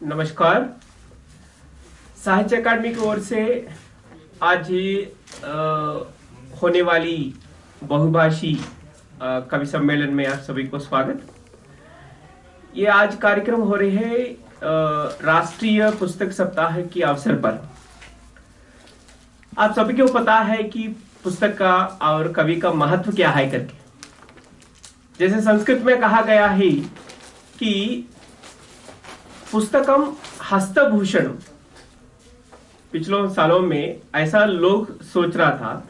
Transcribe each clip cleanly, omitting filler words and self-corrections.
नमस्कार। साहित्य अकादमी की ओर से आज ही होने वाली बहुभाषी कवि सम्मेलन में आप सभी को स्वागत। ये आज कार्यक्रम हो रहे हैं राष्ट्रीय पुस्तक सप्ताह के अवसर पर। आप सभी को पता है कि पुस्तक का और कवि का महत्व क्या है करके। जैसे संस्कृत में कहा गया है कि पुस्तकम हस्तभूषण। पिछले सालों में ऐसा लोग सोच रहा था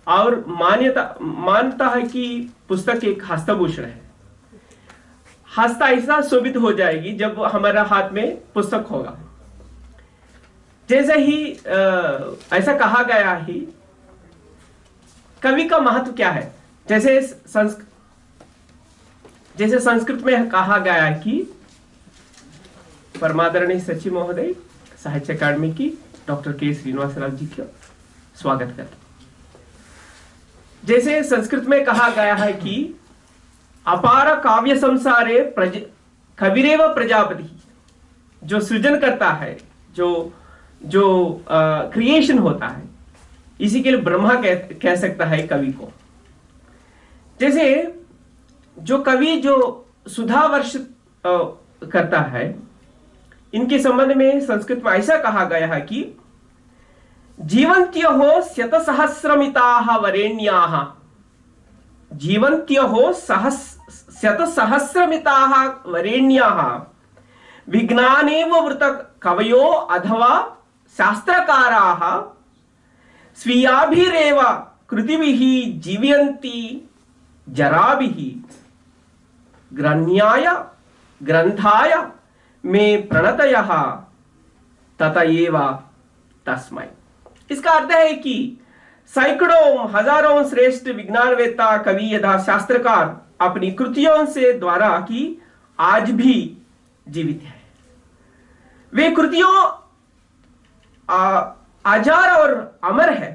और मानता है कि पुस्तक एक हस्तभूषण है। हस्त ऐसा शोभित हो जाएगी जब हमारा हाथ में पुस्तक होगा। जैसे ही ऐसा कहा गया है, कवि का महत्व क्या है। जैसे संस्कृत में कहा गया है कि परमादरणीय सचिव महोदय साहित्य अकादमी की डॉक्टर के श्रीनिवास राव जी का स्वागत करते। जैसे संस्कृत में कहा गया है कि अपार काव्य संसारे कविरेव प्रजापति। जो सृजन करता है, जो क्रिएशन होता है, इसी के लिए ब्रह्मा कह सकता है कवि को। जैसे जो कवि जो सुधा वर्ष करता है, इनके संबंध में संस्कृत में ऐसा कहा गया है कि जीवन्त्यो शतसहस्रमिताः वरेण्याः। जीवन्त्यो शतसहस्रमिताः वरेण्याः विज्ञानेव वृत कवयो अथवा शास्त्रकाराः स्वीयाभिरेव कृतिभिः जीवयन्ति जराभिः ग्रन्थाय में प्रणतयः तत एव तस्मै। इसका अर्थ है कि सैकड़ों हजारों श्रेष्ठ विज्ञानवेत्ता कवि यथा शास्त्रकार अपनी कृतियों से द्वारा की आज भी जीवित है। वे कृतियों अजर और अमर है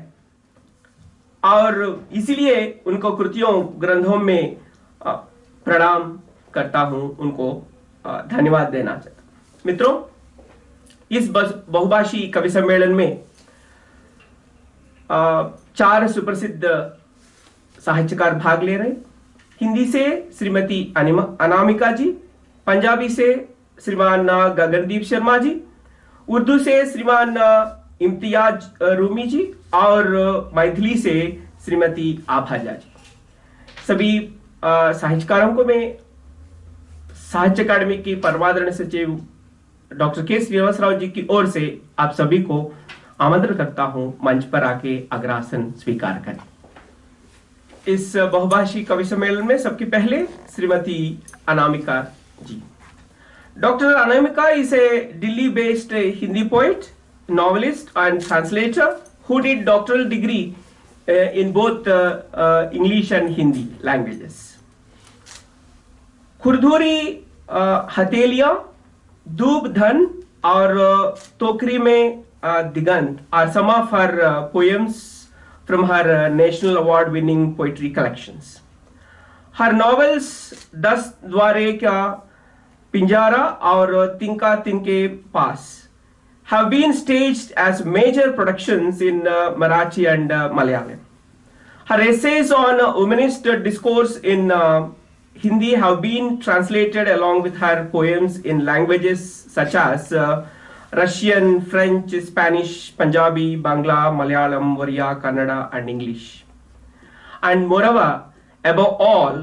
और इसलिए उनको कृतियों ग्रंथों में प्रणाम करता हूं, उनको धन्यवाद देना चाहता हूं। मित्रों, इस बहुभाषी कवि सम्मेलन में 4 सुप्रसिद्ध साहित्यकार भाग ले रहे। हिंदी से श्रीमती अनामिका जी, पंजाबी से श्रीमान गगनदीप शर्मा जी, उर्दू से श्रीमान इम्तियाज रूमी जी और मैथिली से श्रीमती आभाजा जी। सभी साहित्यकारों को मैं साहित्य अकादमी की परमादरणीय सचिव डॉक्टर के श्रीनिवास राव जी की ओर से आप सभी को आमंत्रण करता हूं, मंच पर आके अग्रासन स्वीकार करें। इस बहुभाषी कवि सम्मेलन में सबके पहले Shrimati Anamika ji. Doctor Anamika is a Delhi based Hindi poet, novelist and translator who did doctoral degree in both English and Hindi languages. खुरधुरी हथेलियां, दूब धन और टोकरी में दिगंत are some of her poems from her national award winning poetry collections. Her novels 10 द्वारे का पिंजारा और तिनका तिनके पास have been staged as major productions in Marathi and Malayalam. Her essays on humanist discourse in Hindi have been translated along with her poems in languages such as Russian, French, Spanish, Punjabi, Bangla, Malayalam, Oriya, Kannada and English. And moreover, above all,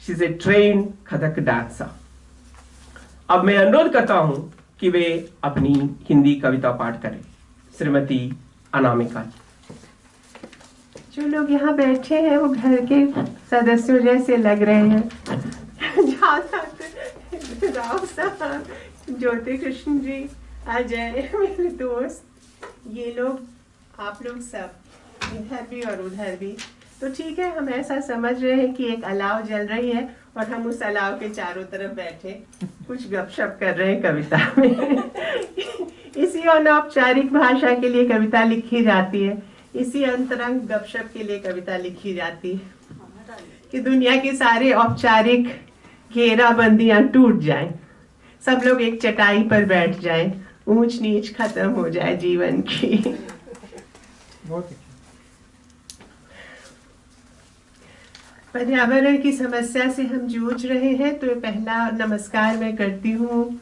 she is a trained Kathak dancer. अब मैं अनुरोध करता हूं कि वे अपनी हिंदी कविता पाठ करें। श्रीमती अनामिका जी। जो लोग यहाँ बैठे हैं वो घर के सदस्यों जैसे लग रहे हैं। राव साहब, ज्योति कृष्ण जी, अजय मेरे दोस्त, ये लोग, आप लोग सब इधर भी और उधर भी। तो ठीक है, हम ऐसा समझ रहे हैं कि एक अलाव जल रही है और हम उस अलाव के चारों तरफ बैठे कुछ गपशप कर रहे हैं कविता में। इसी अनौपचारिक भाषा के लिए कविता लिखी जाती है, इसी अंतरंग गपशप के लिए कविता लिखी जाती है कि दुनिया की सारी औपचारिक घेराबंदियां टूट जाएं, सब लोग एक चटाई पर बैठ जाएं, ऊंच नीच खत्म हो जाए जीवन की। बहुत अच्छा। पर्यावरण की समस्या से हम जूझ रहे हैं, तो पहला नमस्कार मैं करती हूँ।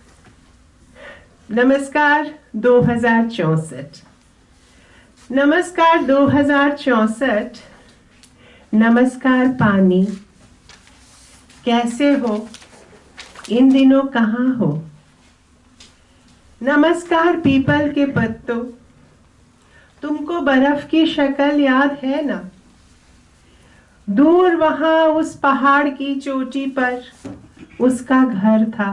नमस्कार 2064। नमस्कार 2064। नमस्कार पानी, कैसे हो? इन दिनों कहाँ हो? नमस्कार पीपल के पत्तों, तुमको बर्फ की शक्ल याद है ना? दूर वहां उस पहाड़ की चोटी पर उसका घर था।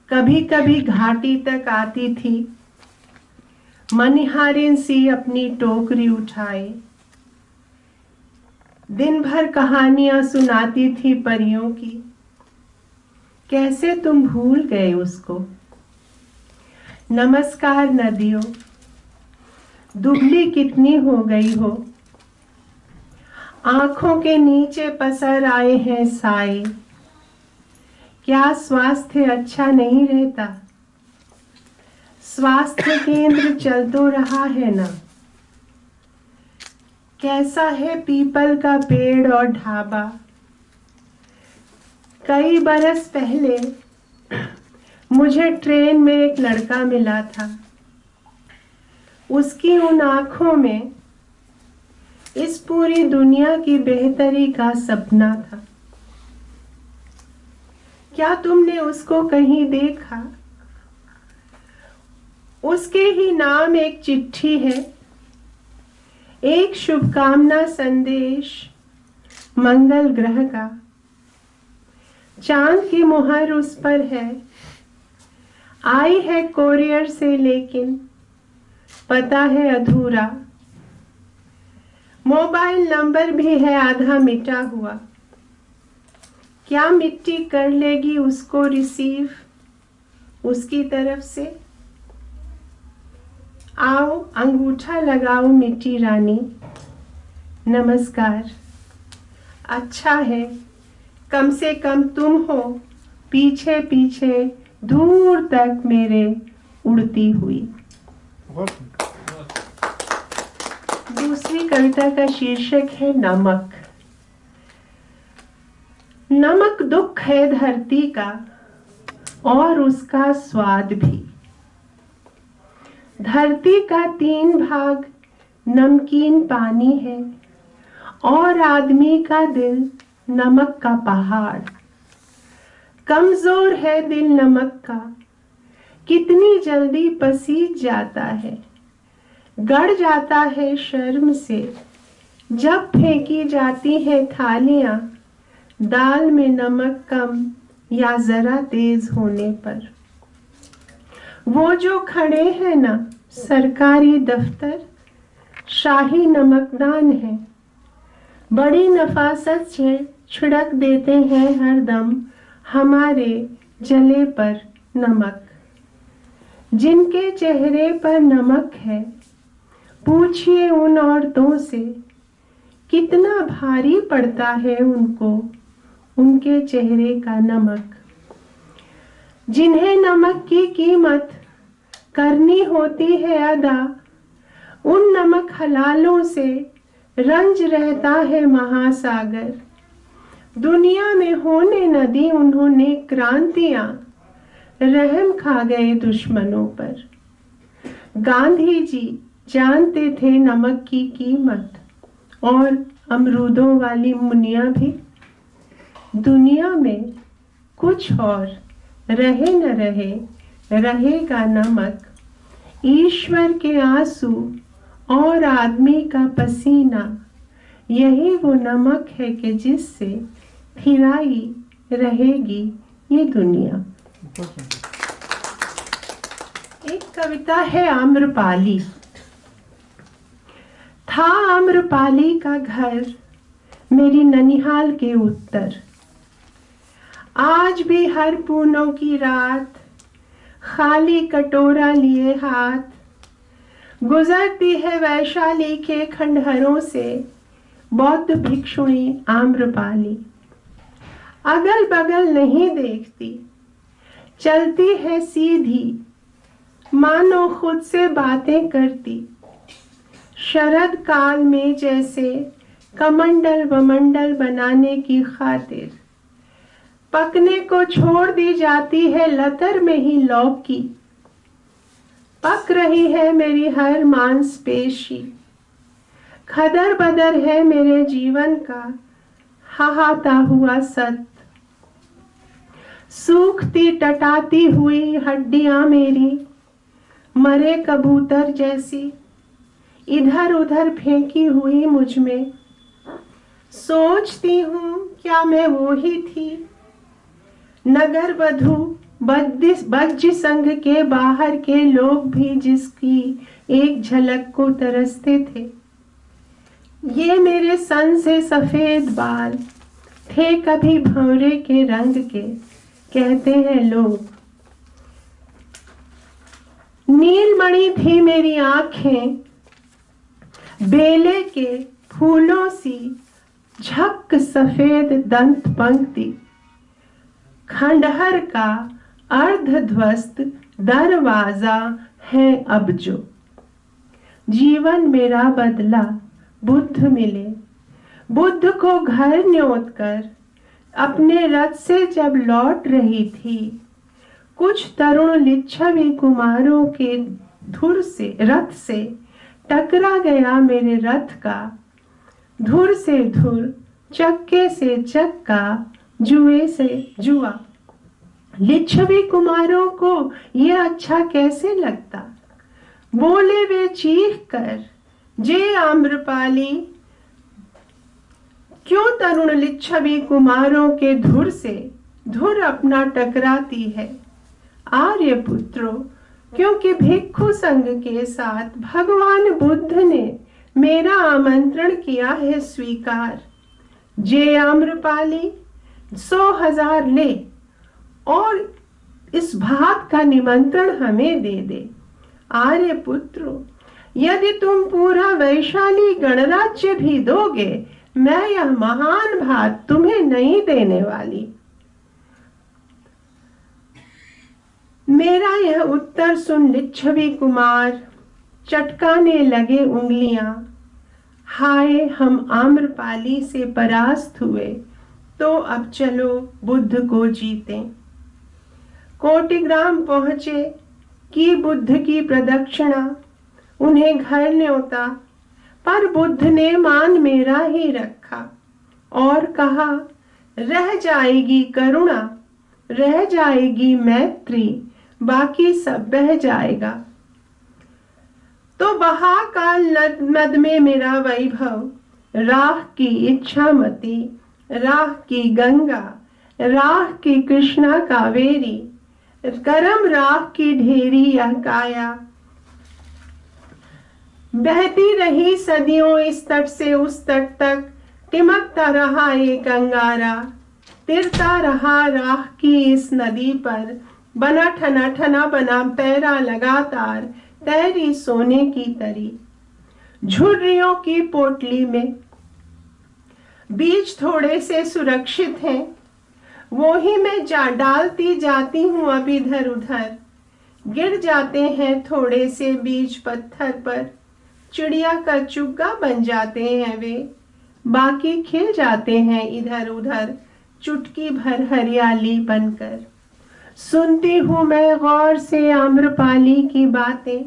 कभी कभी घाटी तक आती थी, मनिहारिन सी अपनी टोकरी उठाए। दिन भर कहानियां सुनाती थी परियों की। कैसे तुम भूल गए उसको? नमस्कार नदियों, दुबली कितनी हो गई हो? आंखों के नीचे पसर आए हैं साए। क्या स्वास्थ्य अच्छा नहीं रहता? स्वास्थ्य केंद्र चल तो रहा है ना? कैसा है पीपल का पेड़ और ढाबा? कई बरस पहले मुझे ट्रेन में एक लड़का मिला था। उसकी उन आंखों में इस पूरी दुनिया की बेहतरी का सपना था। क्या तुमने उसको कहीं देखा? उसके ही नाम एक चिट्ठी है, एक शुभकामना संदेश मंगल ग्रह का। चांद की मुहर उस पर है, आई है कोरियर से लेकिन पता है अधूरा। मोबाइल नंबर भी है आधा मिटा हुआ। क्या मिट्टी कर लेगी उसको रिसीव उसकी तरफ से? आओ अंगूठा लगाओ मिट्टी रानी। नमस्कार। अच्छा है कम से कम तुम हो पीछे पीछे दूर तक मेरे उड़ती हुई। दूसरी कविता का शीर्षक है नमक। नमक दुख है धरती का और उसका स्वाद भी। धरती का 3 भाग नमकीन पानी है और आदमी का दिल नमक का पहाड़। कमजोर है दिल नमक का, कितनी जल्दी पसीज जाता है, गड़ जाता है शर्म से जब फेंकी जाती है थालियां दाल में नमक कम या जरा तेज होने पर। वो जो खड़े हैं ना सरकारी दफ्तर, शाही नमकदान है, बड़ी नफासत से छिड़क देते हैं हर दम हमारे जले पर नमक। जिनके चेहरे पर नमक है पूछिए उन औरतों से, कितना भारी पड़ता है उनको उनके चेहरे का नमक। जिन्हें नमक की कीमत करनी होती है अदा, उन नमक हलालों से रंज रहता है महासागर। दुनिया में होने न दी उन्होंने क्रांतियां, रहम खा गए दुश्मनों पर। गांधी जी जानते थे नमक की कीमत और अमरूदों वाली मुनिया भी। दुनिया में कुछ और रहे न रहे, रहेगा नमक। ईश्वर के आंसू और आदमी का पसीना, यही वो नमक है कि जिससे फिराई रहेगी ये दुनिया। एक कविता है आम्रपाली। था आम्रपाली का घर मेरी ननिहाल के उत्तर। आज भी हर पूनों की रात खाली कटोरा लिए हाथ गुजरती है वैशाली के खंडहरों से बौद्ध भिक्षुणी आम्रपाली। अगल बगल नहीं देखती, चलती है सीधी, मानो खुद से बातें करती। शरद काल में जैसे कमंडल वमंडल बनाने की खातिर पकने को छोड़ दी जाती है लतर में ही लौकी। पक रही है मेरी हर मांसपेशी, खदर बदर है मेरे जीवन का हाहाता हुआ सत। सूखती टटाती हुई हड्डियां मेरी मरे कबूतर जैसी इधर उधर फेंकी हुई मुझ में। सोचती हूँ क्या मैं वो ही थी, नगर वधू बज्जी संघ के बाहर के लोग भी जिसकी एक झलक को तरसते थे। ये मेरे सन से सफेद बाल थे कभी भंवरे के रंग के, कहते हैं लोग। नीलमणि थी मेरी आंखें, बेले के फूलों सी झक सफेद दंत पंक्ति। खंडहर का अर्धध्वस्त दरवाजा है अब जो। जीवन मेरा बदला, बुद्ध मिले। बुद्ध को घर न्योत कर अपने रथ से जब लौट रही थी, कुछ तरुण लिच्छवी कुमारों के धुर से रथ से टकरा गया मेरे रथ का। धुर से धुर, चक्के से चक्का, जुए से जुआ। लिच्छवी कुमारों को ये अच्छा कैसे लगता। बोले वे चीख कर, जे आम्रपाली, क्यों तरुण लिच्छवी कुमारों के धुर से धुर अपना टकराती है। आर्य पुत्रों, क्योंकि भिक्षु संघ के साथ भगवान बुद्ध ने मेरा आमंत्रण किया है स्वीकार। जे आम्रपाली, 100,000 ले और इस भात का निमंत्रण हमें दे दे। आर्य पुत्रों, यदि तुम पूरा वैशाली गणराज्य भी दोगे, मैं यह महान भात तुम्हें नहीं देने वाली। मेरा यह उत्तर सुन लिच्छवी कुमार चटकाने लगे उंगलियां। हाय, हम आम्रपाली से परास्त हुए, तो अब चलो बुद्ध को जीतें। कोटिग्राम पहुंचे, की बुद्ध की प्रदक्षिणा, उन्हें घर न्योता, पर बुद्ध ने मान मेरा ही रखा और कहा, रह जाएगी करुणा, रह जाएगी मैत्री, बाकी सब बह जाएगा। तो बहा काल नद में मेरा वैभव, राह की इच्छामती, राह की गंगा, राह की कृष्णा कावेरी, करम राह की ढेरी यह काया। बहती रही सदियों इस तट से उस तट तक, टिमकता रहा एक अंगारा, तिरता रहा राह की इस नदी पर, बना ठना ठना बना पैरा लगातार, तैरी सोने की तरी। झुर्रियों की पोटली में बीज थोड़े से सुरक्षित हैं, वो ही मैं डालती जाती हूँ अब इधर उधर। गिर जाते हैं थोड़े से बीज पत्थर पर, चिड़िया का चुग्गा बन जाते हैं वे, बाकी खिल जाते हैं इधर उधर चुटकी भर हरियाली बनकर। सुनती हूँ मैं गौर से आम्रपाली की बातें,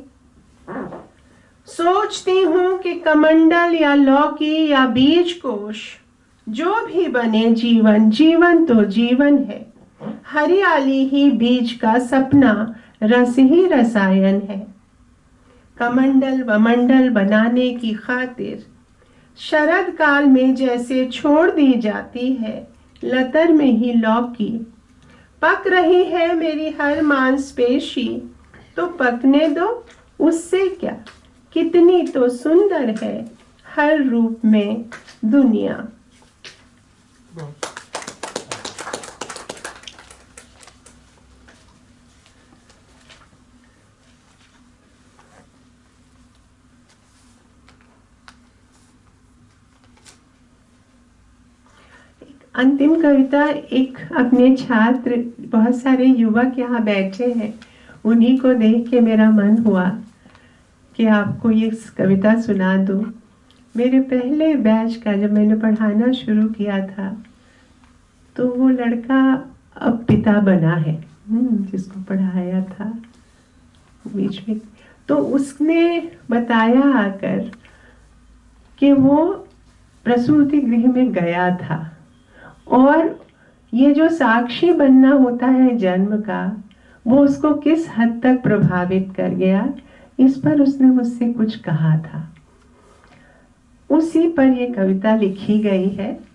सोचती हूँ कि कमंडल या लौकी या बीज कोश, जो भी बने जीवन, जीवन तो जीवन है। हरियाली ही बीज का सपना, रस ही रसायन है। कमंडल वमंडल बनाने की खातिर शरद काल में जैसे छोड़ दी जाती है लतर में ही लौकी। पक रही है मेरी हर मांसपेशी, तो पकने दो, उससे क्या, कितनी तो सुंदर है हर रूप में दुनिया। अंतिम कविता एक अपने छात्र, बहुत सारे युवक यहाँ बैठे हैं, उन्हीं को देख के मेरा मन हुआ कि आपको ये कविता सुना दूं। मेरे पहले बैच का जब मैंने पढ़ाना शुरू किया था तो वो लड़का अब पिता बना है, जिसको पढ़ाया था बीच में, तो उसने बताया आकर कि वो प्रसूति गृह में गया था और ये जो साक्षी बनना होता है जन्म का, वो उसको किस हद तक प्रभावित कर गया, इस पर उसने मुझसे कुछ कहा था। उसी पर ये कविता लिखी गई है।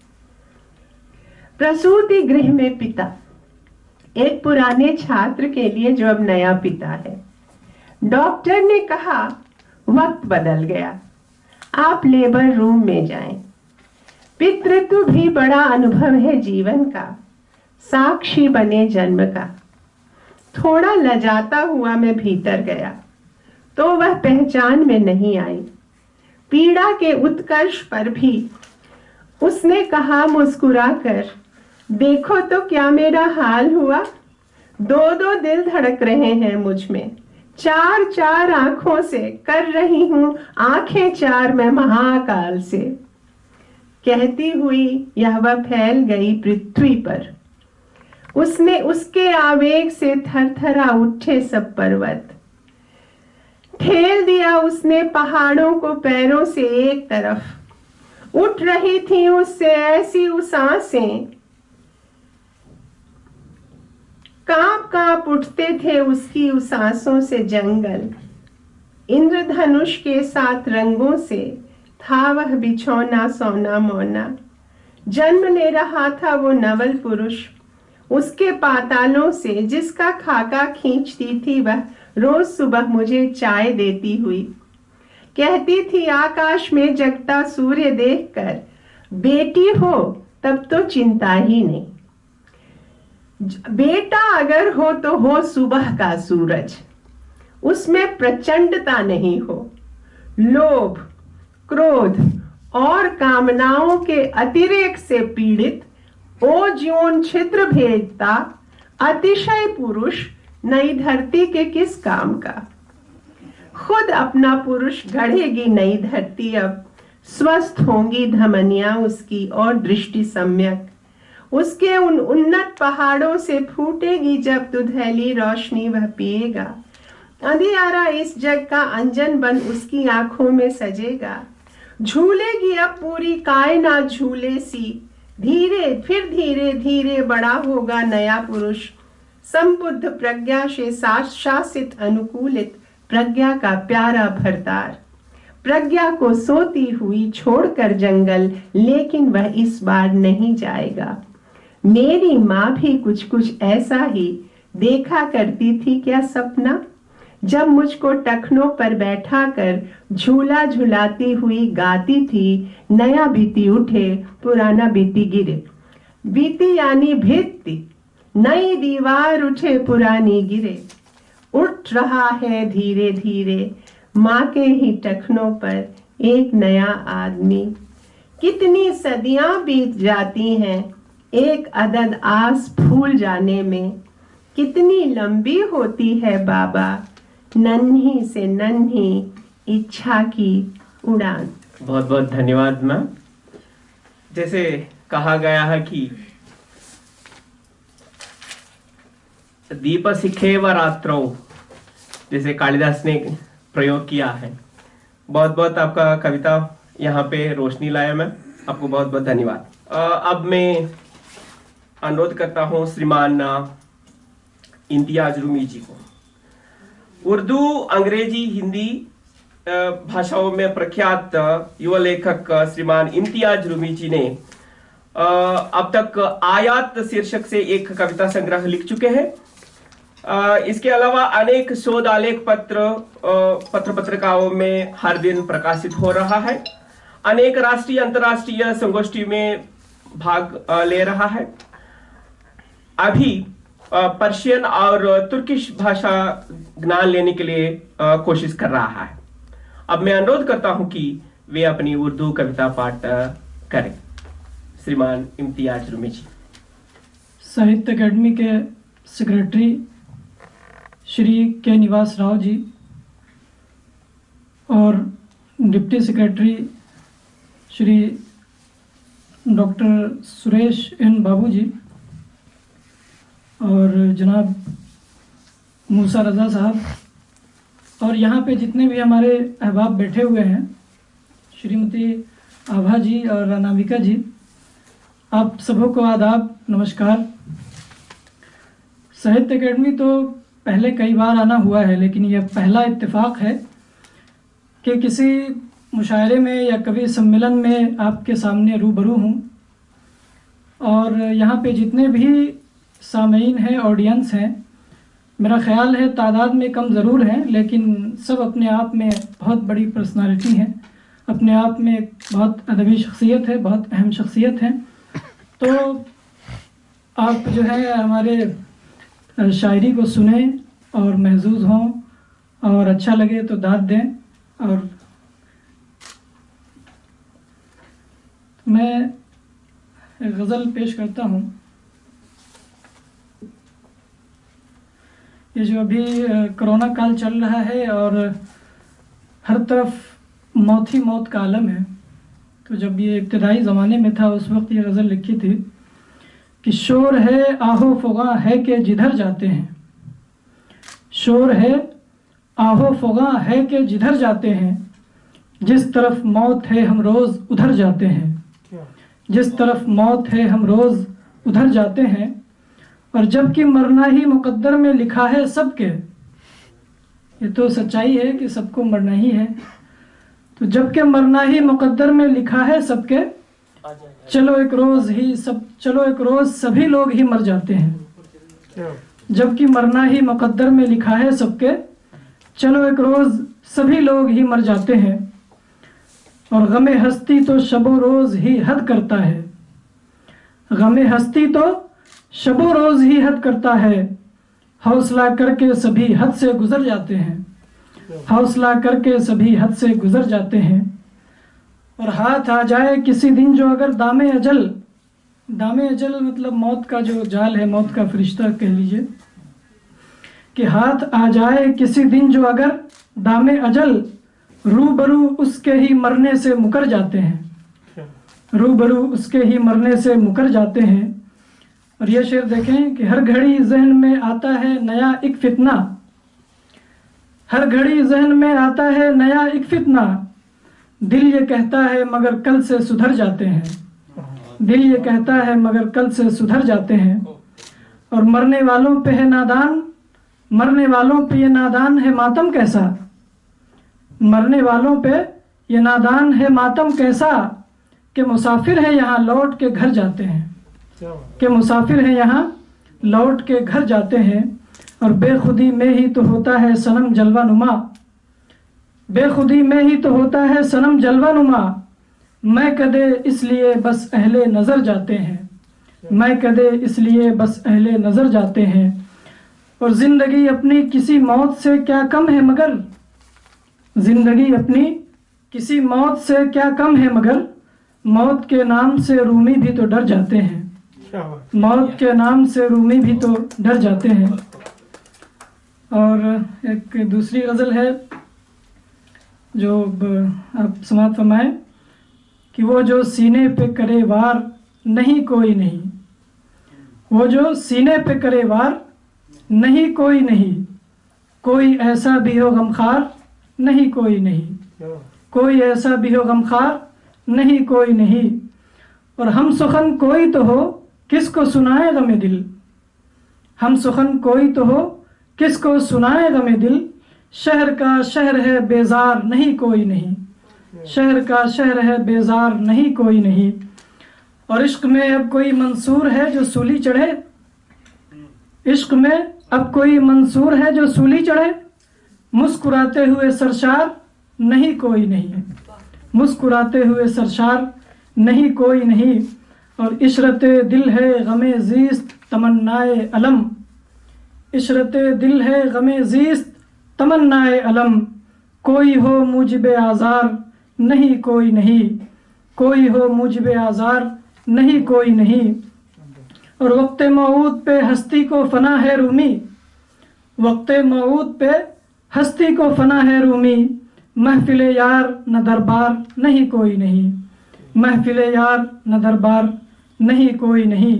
प्रसूति गृह में पिता, एक पुराने छात्र के लिए जो अब नया पिता है। डॉक्टर ने कहा वक्त बदल गया, आप लेबर रूम में जाएं। पितृत्व भी बड़ा अनुभव है जीवन का, साक्षी बने जन्म का। थोड़ा लजाता हुआ मैं भीतर गया तो वह पहचान में नहीं आई। पीड़ा के उत्कर्ष पर भी उसने कहा मुस्कुराकर, देखो तो क्या मेरा हाल हुआ। दो दो दिल धड़क रहे हैं मुझ में, चार चार आंखों से कर रही हूं आंखें चार मैं महाकाल से। कहती हुई यह वह फैल गई पृथ्वी पर, उसने उसके आवेग से थरथरा उठे सब पर्वत। ठेल दिया उसने पहाड़ों को पैरों से एक तरफ, उठ रही थी उससे ऐसी सांसें, कांप कांप उठते थे उसकी उस सांसों से जंगल। इंद्रधनुष के 7 रंगों से था वह बिछौना सोना मोना। जन्म ले रहा था वो नवल पुरुष उसके पातालों से, जिसका खाका खींचती थी वह रोज सुबह मुझे चाय देती हुई। कहती थी आकाश में जगता सूर्य देखकर, बेटी हो तब तो चिंता ही नहीं, बेटा अगर हो तो हो सुबह का सूरज, उसमें प्रचंडता नहीं हो। लोभ, क्रोध और कामनाओं के अतिरेक से पीड़ित ओजोन छिद्र भेदता अतिशय पुरुष नई धरती के किस काम का। खुद अपना पुरुष गढ़ेगी नई धरती, अब स्वस्थ होंगी धमनियां उसकी और दृष्टि सम्यक। उसके उन उन्नत पहाड़ों से फूटेगी जब दुधैली रोशनी वह पिएगा। अंधियारा इस जग का अंजन बन उसकी आंखों में सजेगा। झूलेगी अब पूरी कायनात झूले सी, धीरे फिर धीरे धीरे बड़ा होगा नया पुरुष। संबुद्ध प्रज्ञा से शासित अनुकूलित प्रज्ञा का प्यारा भरतार। प्रज्ञा को सोती हुई छोड़कर जंगल, लेकिन वह इस बार नहीं जाएगा। मेरी माँ भी कुछ कुछ ऐसा ही देखा करती थी क्या सपना, जब मुझको टखनों पर बैठा कर झूला झुलाती हुई गाती थी, नया बीती उठे पुराना बीती गिरे। बीती यानी भित्ति, नई दीवार उठे पुरानी गिरे। उठ रहा है धीरे धीरे माँ के ही टखनों पर एक नया आदमी। कितनी सदियां बीत जाती हैं एक अदद आस फूल जाने में। कितनी लंबी होती है बाबा नन्ही से नन्ही इच्छा की उड़ान। बहुत बहुत धन्यवाद मैम। जैसे कहा गया है कि दीप सिखे व रात्रो, जैसे कालिदास ने प्रयोग किया है। बहुत बहुत आपका कविता यहाँ पे रोशनी लाया मैम, आपको बहुत बहुत धन्यवाद। अब मैं अनुरोध करता हूँ श्रीमान इम्तियाज रूमी जी को। उर्दू, अंग्रेजी, हिंदी भाषाओं में प्रख्यात युवा लेखक श्रीमान इम्तियाज रूमी जी ने अब तक आयात शीर्षक से एक कविता संग्रह लिख चुके हैं। इसके अलावा अनेक शोध आलेख पत्रिकाओं में हर दिन प्रकाशित हो रहा है। अनेक राष्ट्रीय अंतर्राष्ट्रीय संगोष्ठी में भाग ले रहा है। अभी पर्शियन और तुर्किश भाषा ज्ञान लेने के लिए कोशिश कर रहा है। अब मैं अनुरोध करता हूं कि वे अपनी उर्दू कविता पाठ करें। श्रीमान इम्तियाज रूमी जी। साहित्य अकेडमी के सेक्रेटरी श्री के निवास राव जी और deputy secretary Shri doctor Suresh N Babu ji और जनाब मूसा रज़ा साहब और यहाँ पे जितने भी हमारे अहबाब बैठे हुए हैं, श्रीमती आभा जी और अनामिका जी, आप सबों को आदाब, नमस्कार। साहित्य अकेडमी तो पहले कई बार आना हुआ है, लेकिन यह पहला इत्तेफाक है कि किसी मुशायरे में या कवि सम्मेलन में आपके सामने रूबरू हूँ। और यहाँ पे जितने भी सामीन हैं, ऑडियंस हैं, मेरा ख्याल है तादाद में कम ज़रूर हैं, लेकिन सब अपने आप में बहुत बड़ी पर्सनालिटी हैं, अपने आप में एक बहुत अदबी शख्सियत है, बहुत अहम शख्सियत है। तो आप जो है हमारे शायरी को सुने और महजूज़ हों और अच्छा लगे तो दाद दें। और मैं एक गज़ल पेश करता हूँ। ये जो अभी कोरोना काल चल रहा है और हर तरफ मौत ही मौत का आलम है, तो जब ये इब्तदाई ज़माने में था उस वक्त ये गज़ल लिखी थी कि शोर है आहो फ़ुगा है कि जिधर जाते हैं, शोर है आहो फ़ुगा है कि जिधर जाते हैं, जिस तरफ मौत है हम रोज़ उधर जाते हैं, जिस तरफ मौत है हम रोज़ उधर जाते हैं। और जबकि मरना ही मुकद्दर में लिखा है सबके, ये तो सच्चाई है कि सबको मरना ही है, तो जबकि मरना ही मुकद्दर में लिखा है सबके, चलो एक रोज़ सभी लोग ही मर जाते हैं। जबकि मरना ही मुकद्दर में लिखा है सबके, चलो एक रोज़ सभी लोग ही मर जाते हैं। और गमे हस्ती तो शबो रोज़ ही हद करता है, गमे हस्ती तो शबो रोज़ ही हद करता है, हौसला करके सभी हद से गुजर जाते हैं, हौसला करके सभी हद से गुजर जाते हैं। और हाथ आ जाए किसी दिन जो अगर दामे अजल, दामे अजल मतलब मौत का जो जाल है, मौत का फरिश्ता कह लीजिए, कि हाथ आ जाए किसी दिन जो अगर दामे अजल, रूबरू उसके ही मरने से मुकर जाते हैं, रूबरू उसके ही मरने से मुकर जाते हैं। और ये शेर देखें कि हर घड़ी जहन में आता है नया एक फितना, हर घड़ी जहन में आता है नया एक फितना, दिल ये कहता है मगर कल से सुधर जाते हैं, दिल ये कहता है मगर कल से सुधर जाते हैं। और मरने वालों पे है नादान, मरने वालों पे ये नादान है मातम कैसा, मरने वालों पे ये नादान है मातम कैसा, कि मुसाफिर है यहाँ लौट के घर जाते हैं, कि मुसाफिर है यहाँ लौट के घर जाते हैं। और बेखुदी में ही तो होता है सनम जलवा नुमा, बेखुदी में ही तो होता है सनम जलवा नुमा, मैं कदे इसलिए बस अहले नज़र जाते हैं, मैं कदे इसलिए बस अहले नज़र जाते हैं। और ज़िंदगी अपनी किसी मौत से क्या कम है मगर, ज़िंदगी अपनी किसी मौत से क्या कम है मगर, मौत के नाम से रूमी भी तो डर जाते हैं, मौत के नाम से रूमी भी तो डर जाते हैं। और एक दूसरी गज़ल है जो आप समाअत फरमाएं कि वो जो सीने पे करे वार नहीं कोई नहीं, वो जो सीने पे करे वार नहीं कोई नहीं, कोई ऐसा भी हो गमखार नहीं कोई नहीं, कोई ऐसा भी हो गमखार नहीं कोई नहीं। और हम सुखन कोई तो हो किसको सुनाए गमे दिल, हम सुखन कोई तो हो किसको सुनाए गमे दिल, शहर का शहर है बेजार नहीं कोई नहीं, शहर का शहर है बेजार नहीं कोई नहीं। और इश्क में अब कोई मंसूर है जो सूली चढ़े, इश्क में अब कोई मंसूर है जो सूली चढ़े, मुस्कुराते हुए सरशार नहीं कोई नहीं, मुस्कुराते हुए सरशार नहीं कोई नहीं। और इशरते दिल है गमे ज़ीस्त तमन्नाए अलम, इशरते दिल है गमे ज़ीस्त तमन्नाए अलम, कोई हो मुझबे आज़ार नहीं कोई नहीं, कोई हो मुझबे आज़ार नहीं कोई नहीं। और वक्त मौत पे हस्ती को फना है रूमी, वक्त मौत पे हस्ती को फना है रूमी, महफिले यार न दरबार नहीं कोई नहीं, महफिले यार न दरबार नहीं कोई नहीं।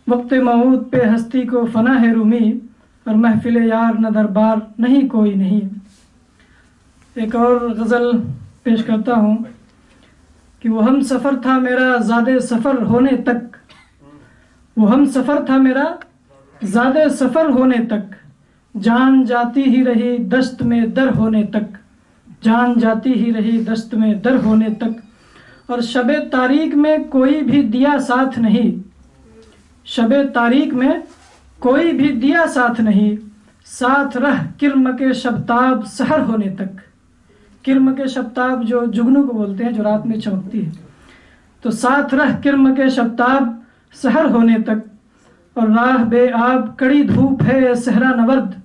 वक्त मौत पे हस्ती को फना है रूमी और महफिले यार न दरबार नहीं कोई नहीं। एक और गज़ल पेश करता हूँ कि वो हम सफ़र था मेरा ज़्यादा सफ़र होने तक, वो हम सफ़र था मेरा ज़्यादा सफ़र होने तक, जान जाती ही रही दस्त में दर होने तक, जान जाती ही रही दस्त में दर होने तक। और शबे तारीक में कोई भी दिया साथ नहीं, शबे तारीक में कोई भी दिया साथ नहीं, साथ रह किर्म के शबताब सहर होने तक। किर्म के शबताब जो जुगनू को बोलते हैं, जो रात में चमकती है, तो साथ रह किर्म के शबताब सहर होने तक। और राह बे आब कड़ी धूप है सहरा नवर्द,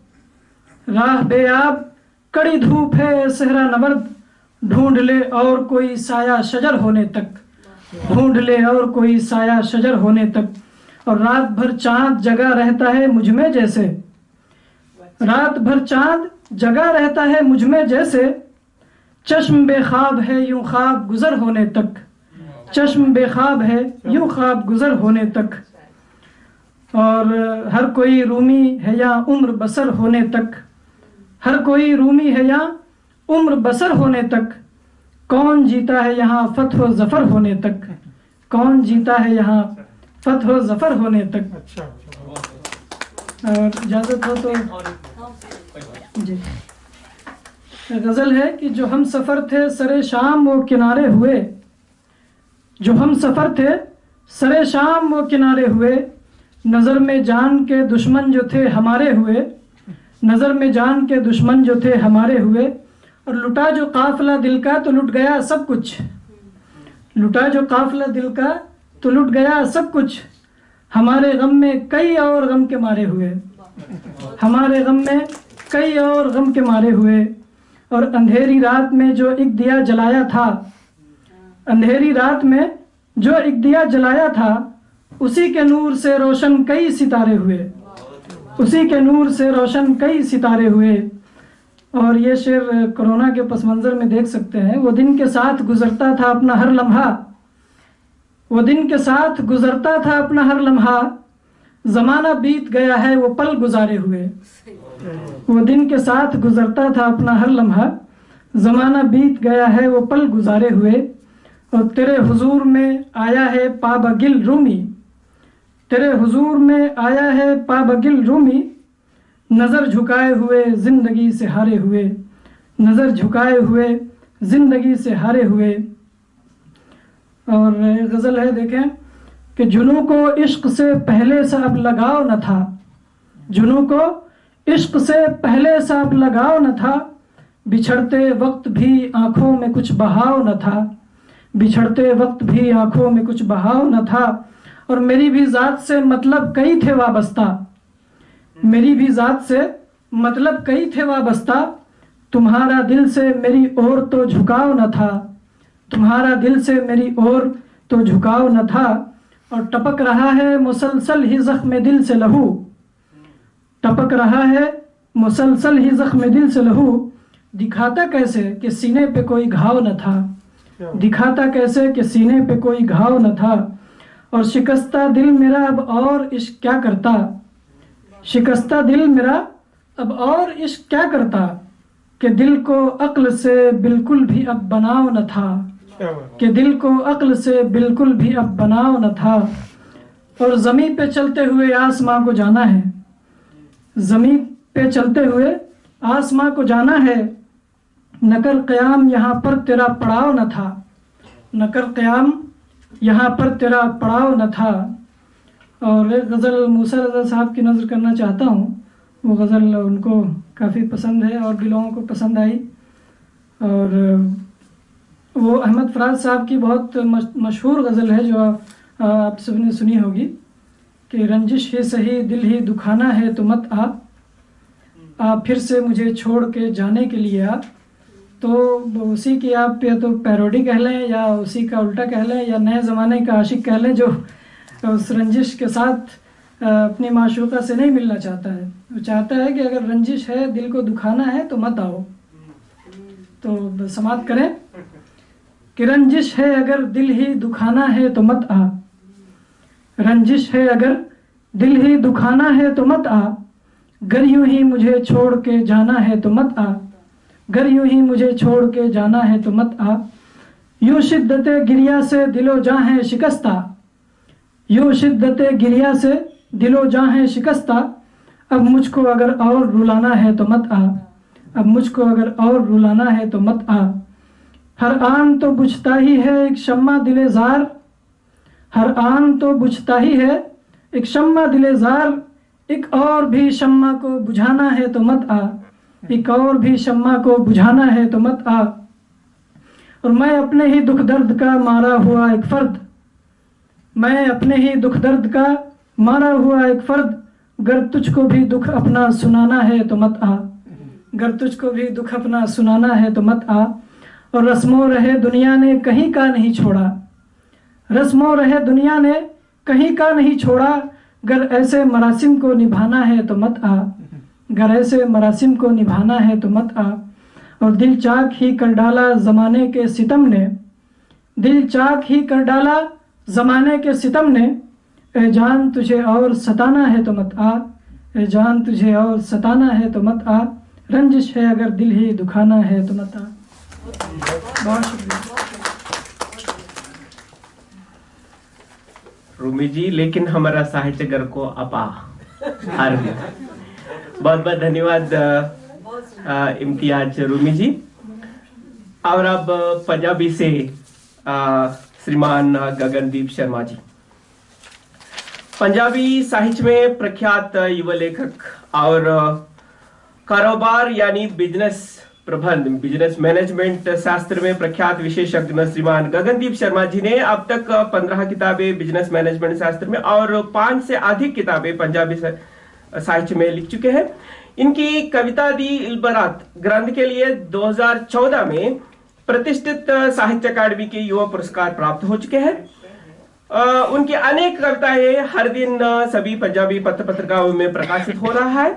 राह बे आब कड़ी धूप है सहरा नवर्द, ढूंढ ले और कोई साया शजर होने तक, ढूंढ ले और कोई साया शजर होने तक। और रात भर चांद जगा रहता है मुझ में जैसे, रात भर चांद जगा रहता है मुझ में जैसे, चश्म बेख्वाब है यूं ख्वाब गुजर होने तक, चश्म बेख्वाब है यूं ख्वाब गुजर होने तक। और हर कोई रूमी है या उम्र बसर होने तक, हर कोई रूमी है या उम्र बसर होने तक, कौन जीता है यहाँ फतह ज़फ़र होने तक, कौन जीता है यहाँ फतह ज़फ़र होने तक। अच्छा और इजाज़त हो तो जी, गज़ल है कि जो हम सफ़र थे सरे शाम वो किनारे हुए, जो हम सफ़र थे सरे शाम वो किनारे हुए, नज़र में जान के दुश्मन जो थे हमारे हुए, नज़र में जान के दुश्मन जो थे हमारे हुए। और लुटा जो काफ़िला दिल का तो लुट गया सब कुछ, लुटा जो काफ़िला दिल का तो लुट गया सब कुछ, हमारे गम में कई और गम के मारे हुए, हमारे गम में कई और गम के मारे हुए। और अंधेरी रात में जो एक दिया जलाया था, अंधेरी रात में जो एक दिया जलाया था, उसी के नूर से रोशन कई सितारे हुए, उसी के नूर से रोशन कई सितारे हुए। और ये शेर कोरोना के पस मंज़र में देख सकते हैं। वो दिन के साथ गुजरता था अपना हर लम्हा, वो दिन के साथ गुजरता था अपना हर लम्हा, ज़माना बीत गया है वो पल गुजारे हुए, वो दिन के साथ गुजरता था अपना हर लम्हा, ज़माना बीत गया है वो पल गुजारे हुए। और तेरे हुजूर में आया है पाबगिल रूमी, तेरे हुजूर में आया है पाबगिल रूमी, नज़र झुकाए हुए ज़िंदगी से हारे हुए, नज़र झुकाए हुए ज़िंदगी से हारे हुए। और गज़ल है देखें कि जुनू को इश्क से पहले सा अब लगाव न था, जुनू को इश्क से पहले सा अब लगाव न था, बिछड़ते वक्त भी आँखों में कुछ बहाव न था, बिछड़ते वक्त भी आँखों में कुछ बहाव न था। और मेरी भी ज़ात से मतलब कई थे वाबस्ता, मेरी भी ज़ात से मतलब कई थे वाबस्ता, तुम्हारा दिल से मेरी ओर तो झुकाव न था, तुम्हारा दिल से मेरी ओर तो झुकाव न था। और टपक रहा है मुसलसल ही ज़ख्म दिल से लहू, टपक रहा है मुसलसल ही ज़ख्म दिल से लहू, दिखाता कैसे कि सीने पे कोई घाव न था, दिखाता कैसे कि सीने पे कोई घाव न था। और शिकस्ता दिल मेरा अब और इश्क क्या करता, शिकस्ता दिल मेरा अब और इश्क क्या करता, कि दिल को अक्ल से बिल्कुल भी अब बनाव न था, कि दिल को अक्ल से बिल्कुल भी अब बनाव न था। और ज़मीन पे चलते हुए आसमां को जाना है, ज़मीन पे चलते हुए आसमां को जाना है, नकर क़याम यहाँ पर तेरा पड़ाव न था, नकर क़याम यहाँ पर तेरा पड़ाव न था। और एक गज़ल मूसा रज़ा साहब की नज़र करना चाहता हूँ, वो गज़ल उनको काफ़ी पसंद है और भी लोगों को पसंद आई। और वो अहमद फ़राज साहब की बहुत मशहूर गज़ल है जो आप सबने सुनी होगी कि रंजिश ही सही दिल ही दुखाना है तो मत आ फिर से मुझे छोड़ के जाने के लिए आ, तो उसी की आप या तो पैरोडी कह लें या उसी का उल्टा कह लें या नए ज़माने का आशिक कह लें, जो उस रंजिश के साथ अपनी माशूका से नहीं मिलना चाहता है। वो चाहता है कि अगर रंजिश है, दिल को दुखाना है तो मत आओ। तो समाप्त करें कि रंजिश है अगर दिल ही दुखाना है तो मत आ, रंजिश है अगर दिल ही दुखाना है तो मत आ, गर यूं ही मुझे छोड़ के जाना है तो मत आ, गर यूं ही मुझे छोड़ के जाना है तो मत आ। यूं शिद्दते गिरिया से दिलो जां है शिकस्ता, यूं शिद्दते गिरिया से दिलो जां है शिकस्ता, अब मुझको अगर और रुलाना है तो मत आ, अब मुझको अगर और रुलाना है तो मत आ। हर आन तो बुझता ही है एक शम्मा दिले जार, हर आन तो बुझता ही है एक शम्मा दिले जार, एक और भी शम्मा को बुझाना है तो मत आ, एक और भी शम्मा को बुझाना है तो मत आ। और मैं अपने ही दुख दर्द का मारा हुआ एक फर्द, मैं अपने ही दुख दर्द का मारा हुआ एक फर्द, गर तुझको भी दुख अपना सुनाना है तो मत आ, गर तुझको भी दुख अपना सुनाना है तो मत आ। और रस्मों रहे दुनिया ने कहीं का नहीं छोड़ा, रस्मों रहे दुनिया ने कहीं का नहीं छोड़ा, गर ऐसे मरासिम को निभाना है तो मत आ, गर ऐसे मरासिम को निभाना है तो मत आ। और दिल चाक ही कर डाला ज़माने के सितम ने, दिल चाक ही कर डाला ज़माने के सितम ने, ए जान तुझे और सताना है तो मत आ, ए जान तुझे और सताना है तो मत आ, रंजिश है अगर दिल ही दुखाना है तो मत आ। बहुत शुक्रिया रूमी जी, लेकिन हमारा साहित्यगर को अपा हार गया। बहुत बहुत धन्यवाद इम्तियाज रूमी जी। और अब पंजाबी से श्रीमान गगनदीप शर्मा जी। पंजाबी साहित्य में प्रख्यात युवा लेखक और कारोबार यानी बिजनेस प्रबंध, बिजनेस मैनेजमेंट शास्त्र में प्रख्यात विशेषज्ञ श्रीमान गगनदीप शर्मा जी ने अब तक 15 किताबें बिजनेस मैनेजमेंट शास्त्र में और 5 से अधिक किताबें पंजाबी साहित्य में लिख चुके हैं। इनकी कविता दी इल्बरात ग्रंथ के लिए 2014 में प्रतिष्ठित साहित्य अकादमी के युवा पुरस्कार प्राप्त हो चुके हैं। उनकी अनेक कविताएं हर दिन सभी पंजाबी पत्र पत्रिकाओं में प्रकाशित हो रहा है।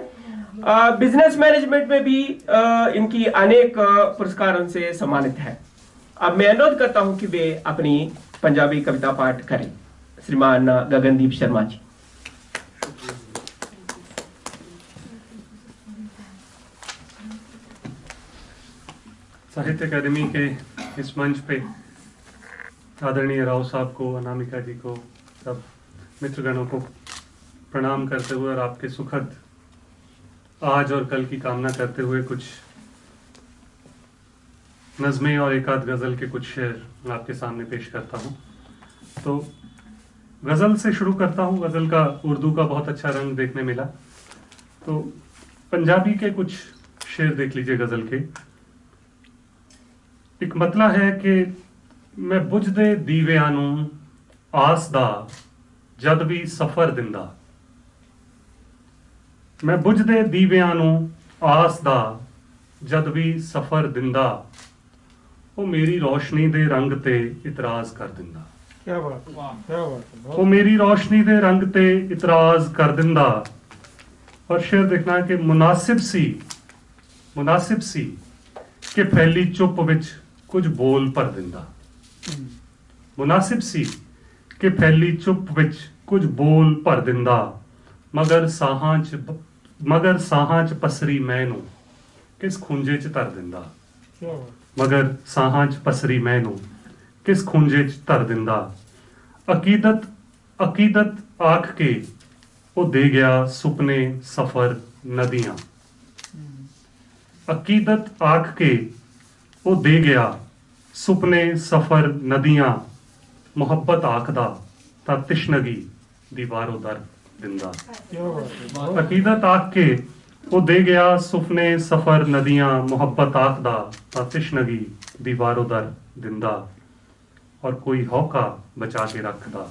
बिजनेस मैनेजमेंट में भी इनकी अनेक पुरस्कारों से सम्मानित है। अब मैं अनुरोध करता हूं कि वे अपनी पंजाबी कविता पाठ करें। श्रीमान गगनदीप शर्मा जी। साहित्य अकादमी के इस मंच पे आदरणीय राव साहब को, अनामिका जी को, सब मित्रगणों को प्रणाम करते हुए और आपके सुखद आज और कल की कामना करते हुए कुछ नज़में और एकाध गज़ल के कुछ शेर आपके सामने पेश करता हूँ। तो गज़ल से शुरू करता हूँ। गज़ल का उर्दू का बहुत अच्छा रंग देखने मिला, तो पंजाबी के कुछ शेर देख लीजिए गज़ल के। एक मतला है कि मैं बुझदे दीवियां नूं आस दा जद भी सफर दिंदा, मैं बुझदे दीवियां नूं आस दा जद भी सफर दिंदा, वो मेरी रोशनी दे रंग ते इतराज कर दिंदा। क्या बात है, क्या बात है। वो मेरी रोशनी दे रंग ते इतराज कर दिंदा। और शेर देखना है कि मुनासिब सी कि फैली चुप विच कुछ बोल भर दिंदा। मुनासिब सी कि फैली चुप विच कुछ बोल भर दिंदा, मगर साहां च पसरी मैनू किस खुंजे च धर दिंदा। क्या बात, मगर साहां च पसरी मैनू किस खुंजे च धर दिंदा। अकीदत आख के वो दे गया सुपने सफर नदियां। अकीदत आख के वो दे गया सुपने सफर नदियां, मोहब्बत आखदा ता तिश्नगी दीवारों दर दिंदा। क्या बात है। अकीदत आख के वो दे गया सुपने सफर नदियां, मोहब्बत आखदा ता तिश्नगी दीवारों दर दिंदा। और कोई हौका बचा के रखदा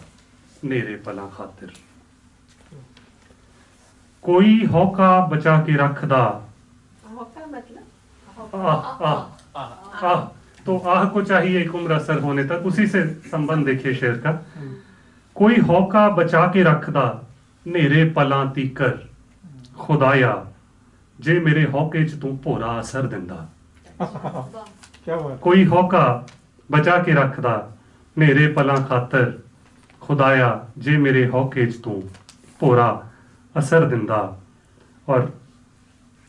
नेरे पला खातिर, कोई हौका बचा के रखदा। आह, तो आह को चाहिए एक उम्र असर होने तक। उसी से संबंध देखिए शेर का। कोई हौका बचा के रखदा नेरे पलां तीकर, खुदाया जे मेरे हौके च तू भोरा असर दिंदा। क्या बात कोई हौका बचा के रखदा नेरे पलां खातर, खुदाया जे मेरे हौके च तू भोरा असर दिंदा। और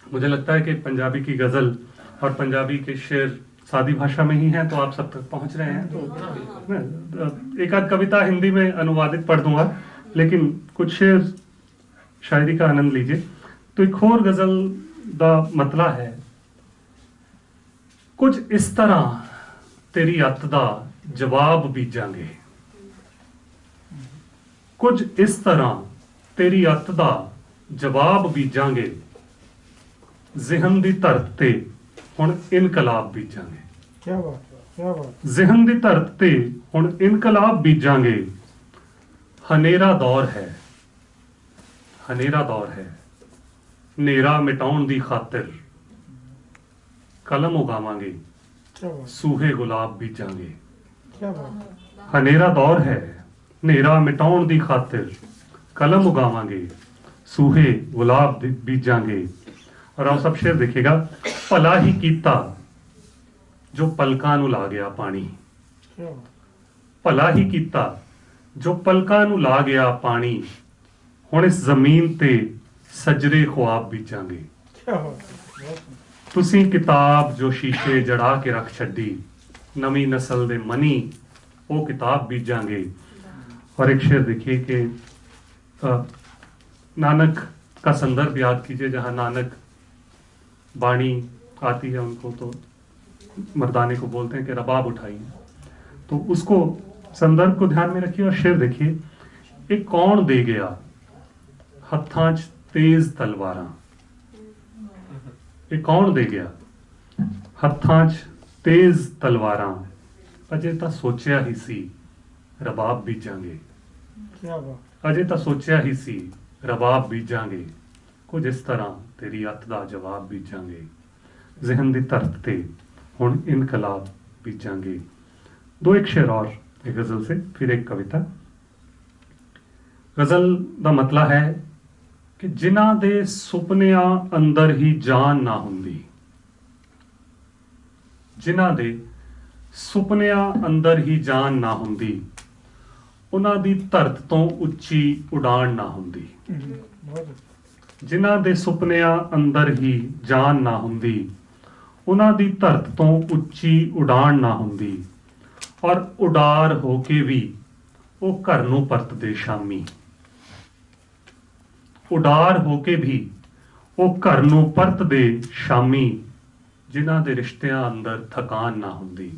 मुझे लगता है कि पंजाबी की गजल और पंजाबी के शेर सादी भाषा में ही हैं, तो आप सब तक पहुंच रहे हैं। तो एक आध कविता हिंदी में अनुवादित पढ़ दूंगा, लेकिन कुछ शेर शायरी का आनंद लीजिए। तो एक और गजल दा मतला है, कुछ इस तरह तेरी अत दा जवाब बीजांगे। कुछ इस तरह तेरी अत दा जवाब बीजांगे, जिहन दी धरत ते हुण इनकलाब बीजांगे। क्या बात जिहन दी धरत ते हुण इनकलाब बीजांगे। हनेरा दौर है, हनेरा दौर है, नेरा मिटाउण दी खातिर कलम उगावांगे, क्या बात सूहे गुलाब बीजांगे। क्या बात हनेरा दौर है, नेरा मिटाउण दी खातिर कलम उगावांगे, सूहे गुलाब बीजांगे। और आप सब शेर देखिएगा। भला ही कीता जो पलकां नूं ला गया पानी, क्या बात भला ही कीता जो पलकां नूं ला गया पानी, हुण इस जमीन ते सजरे ख्वाब बीजांगे। क्या बात तुसी किताब जो शीशे जड़ा के रख छड्डी, नवी नस्ल दे मनी वो किताब बीजांगे। और एक शेर देखिए कि नानक का संदर्भ याद कीजिए, जहां नानक बाणी आती है उनको, तो मर्दाने को बोलते हैं कि रबाब उठाइए, तो उसको संदर्भ को ध्यान में रखिए। और शेर देखिए, एक कौन दे गया हत्थां च तेज तलवारां। ਇਹ ਕੌਣ ਦੇ ਗਿਆ ਹੱਥਾਂ 'ਚ ਤੇਜ਼ ਤਲਵਾਰਾਂ, ਅਜੇ ਤਾਂ ਸੋਚਿਆ ਹੀ ਸੀ ਰਬਾਬ ਬੀਜਾਂਗੇ। क्या बात ਅਜੇ ਤਾਂ ਸੋਚਿਆ ਹੀ ਸੀ ਰਬਾਬ ਬੀਜਾਂਗੇ, ਕੁਝ ਇਸ ਤਰ੍ਹਾਂ ਤੇਰੀ ਅੱਤ ਦਾ ਜਵਾਬ ਬੀਜਾਂਗੇ। ਜ਼ਿਹਨ ਦੀ ਧਰਤ ਤੇ ਹੁਣ ਇਨਕਲਾਬ ਬੀਜਾਂਗੇ। दो एक शेर और एक गजल से, फिर एक कविता। गजल ਦਾ ਮਤਲਬ ਹੈ ਕਿ ਜਿਨ੍ਹਾਂ ਦੇ ਸੁਪਨਿਆਂ ਅੰਦਰ ਹੀ ਜਾਨ ਨਾ ਹੁੰਦੀ, ਜਿਨ੍ਹਾਂ ਦੇ ਸੁਪਨਿਆਂ ਅੰਦਰ ਹੀ ਜਾਨ ਨਾ ਹੁੰਦੀ, ਉਹਨਾਂ ਦੀ ਧਰਤ ਤੋਂ ਉੱਚੀ ਉਡਾਣ ਨਾ ਹੁੰਦੀ। बहुत ਜਿਨ੍ਹਾਂ ਦੇ ਸੁਪਨਿਆਂ ਅੰਦਰ ਹੀ ਜਾਨ ਨਾ ਹੁੰਦੀ, ਉਹਨਾਂ ਦੀ ਧਰਤ ਤੋਂ ਉੱਚੀ ਉਡਾਣ ਨਾ ਹੁੰਦੀ। ਔਰ ਉਡਾਰ ਹੋ ਕੇ ਵੀ ਉਹ ਘਰ ਨੂੰ ਪਰਤਦੇ ਸ਼ਾਮੀ। ਉਡਾਰ ਹੋ ਕੇ ਵੀ ਉਹ ਘਰ ਨੂੰ ਪਰਤਦੇ ਸ਼ਾਮੀ, ਜਿਨ੍ਹਾਂ ਦੇ ਰਿਸ਼ਤਿਆਂ ਅੰਦਰ ਥਕਾਨ ਨਾ ਹੁੰਦੀ।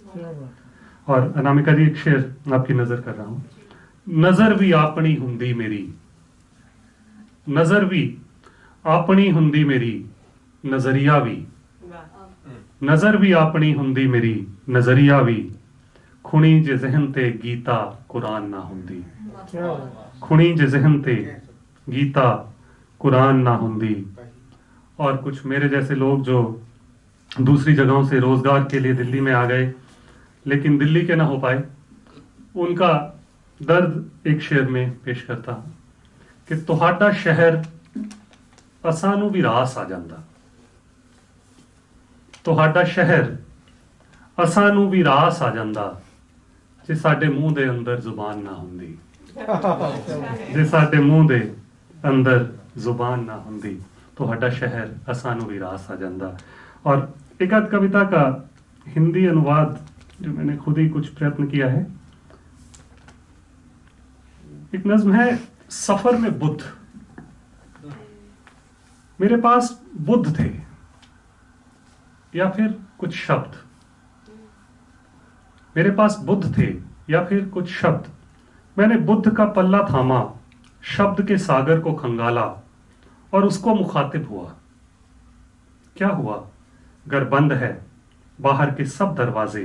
क्या बात और अनामिका जी, एक शेर आपकी नजर कर रहा हूं। नजर भी अपनी हुंदी मेरी, नजर भी अपनी हुंदी मेरी, नजरिया भी, नजर भी अपनी हुंदी मेरी, नजरिया भी, खुणी जे जहन ते गीता कुरान ना हुंदी। क्या बात खुणी जे जहन ते गीता कुरान ना हुंदी। और कुछ मेरे जैसे लोग जो दूसरी जगहों से रोजगार के लिए दिल्ली में आ गए, लेकिन दिल्ली के ना हो पाए, उनका दर्द एक शेर में पेश करता हूं कि तुहाडा शहर असां नूं भी रास आ जांदा। तुहाडा शहर असां नूं भी रास आ जांदा, जे साडे मूंह दे अंदर जुबान ना हुंदी। जे साडे मूंह दे अंदर जुबान ना हुंदी, तुहाडा शहर असां नूं भी रास आ जांदा। और एक आध कविता का हिंदी अनुवाद जो मैंने खुद ही कुछ प्रयत्न किया है। एक नज्म है, सफर में बुद्ध। मेरे पास बुद्ध थे या फिर कुछ शब्द, मेरे पास बुद्ध थे या फिर कुछ शब्द। मैंने बुद्ध का पल्ला थामा, शब्द के सागर को खंगाला और उसको मुखातिब हुआ। क्या हुआ? घर बंद है बाहर के सब दरवाजे,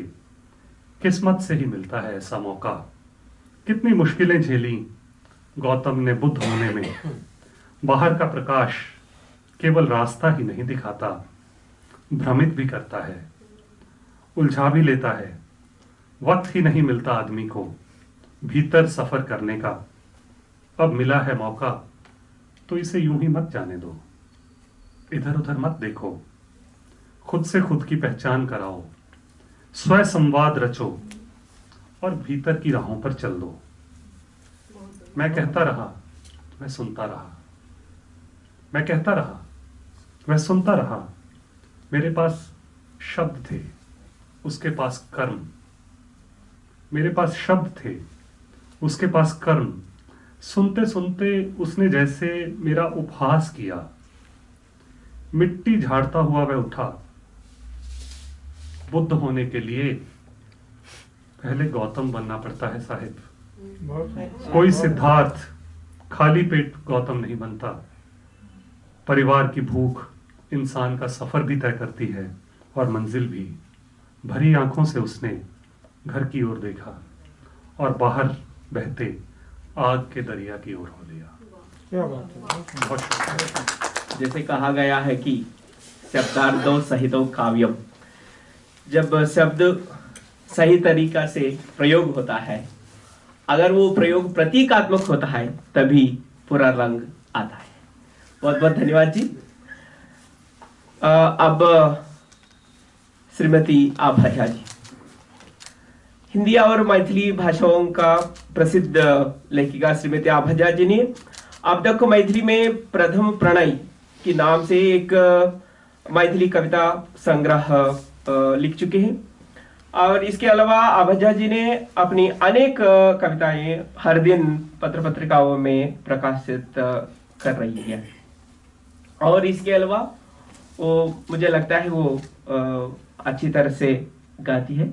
किस्मत से ही मिलता है ऐसा मौका। कितनी मुश्किलें झेली गौतम ने बुद्ध होने में, बाहर का प्रकाश केवल रास्ता ही नहीं दिखाता, भ्रमित भी करता है। उलझा भी लेता है। वक्त ही नहीं मिलता आदमी को भीतर सफर करने का। अब मिला है मौका तो इसे यूं ही मत जाने दो। इधर उधर मत देखो, खुद से खुद की पहचान कराओ, स्वयं संवाद रचो और भीतर की राहों पर चल दो। मैं कहता रहा, मैं सुनता रहा, मैं कहता रहा, मैं सुनता रहा। मेरे पास शब्द थे, उसके पास कर्म। मेरे पास शब्द थे, उसके पास कर्म। सुनते सुनते उसने जैसे मेरा उपहास किया। मिट्टी झाड़ता हुआ वह उठा। बुद्ध होने के लिए पहले गौतम बनना पड़ता है साहिब। बहुत कोई सिद्धार्थ खाली पेट गौतम नहीं बनता। परिवार की भूख इंसान का सफर भी तय करती है और मंजिल भी। भरी आंखों से उसने घर की ओर देखा और बाहर बहते आग के दरिया की ओर हो लिया। क्या बात है, बहुत शुक्रिया। जैसे कहा गया है कि शब्दार्थ सहितो काव्यम। जब शब्द सही तरीका से प्रयोग होता है, अगर वो प्रयोग प्रतीकात्मक होता है, तभी पूरा रंग आता है। बहुत बहुत धन्यवाद जी। अब श्रीमती आभा झा जी, हिंदी और मैथिली भाषाओं का प्रसिद्ध लेखिका श्रीमती आभा झा जी ने अब तक मैथिली में प्रथम प्रणय के नाम से एक मैथिली कविता संग्रह लिख चुके हैं। और इसके अलावा आभा झा जी ने अपनी अनेक कविताएं हर दिन पत्र पत्रिकाओं में प्रकाशित कर रही है। और इसके अलावा वो मुझे लगता है वो अच्छी तरह से गाती है।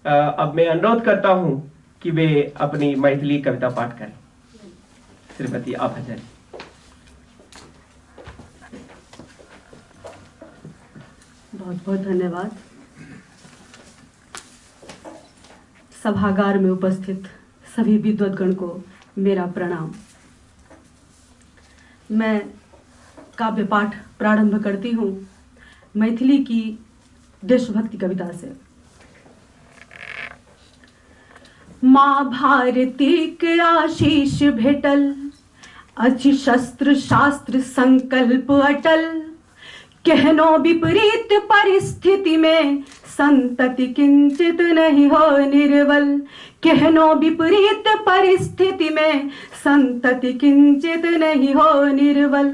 अब मैं अनुरोध करता हूं कि वे अपनी मैथिली कविता पाठ करें। श्रीमती आभा झा जी। बहुत बहुत धन्यवाद। सभागार में उपस्थित सभी विद्वद्गण को मेरा प्रणाम। मैं काव्य पाठ प्रारंभ करती हूँ मैथिली की देशभक्ति कविता से। माँ भारती के आशीष भेटल, अछि शस्त्र शास्त्र संकल्प अटल। कहनो विपरीत परिस्थिति में संतति किंचित नहीं हो निर्बल। कहनो विपरीत परिस्थिति में संतति किंचित नहीं हो निर्बल।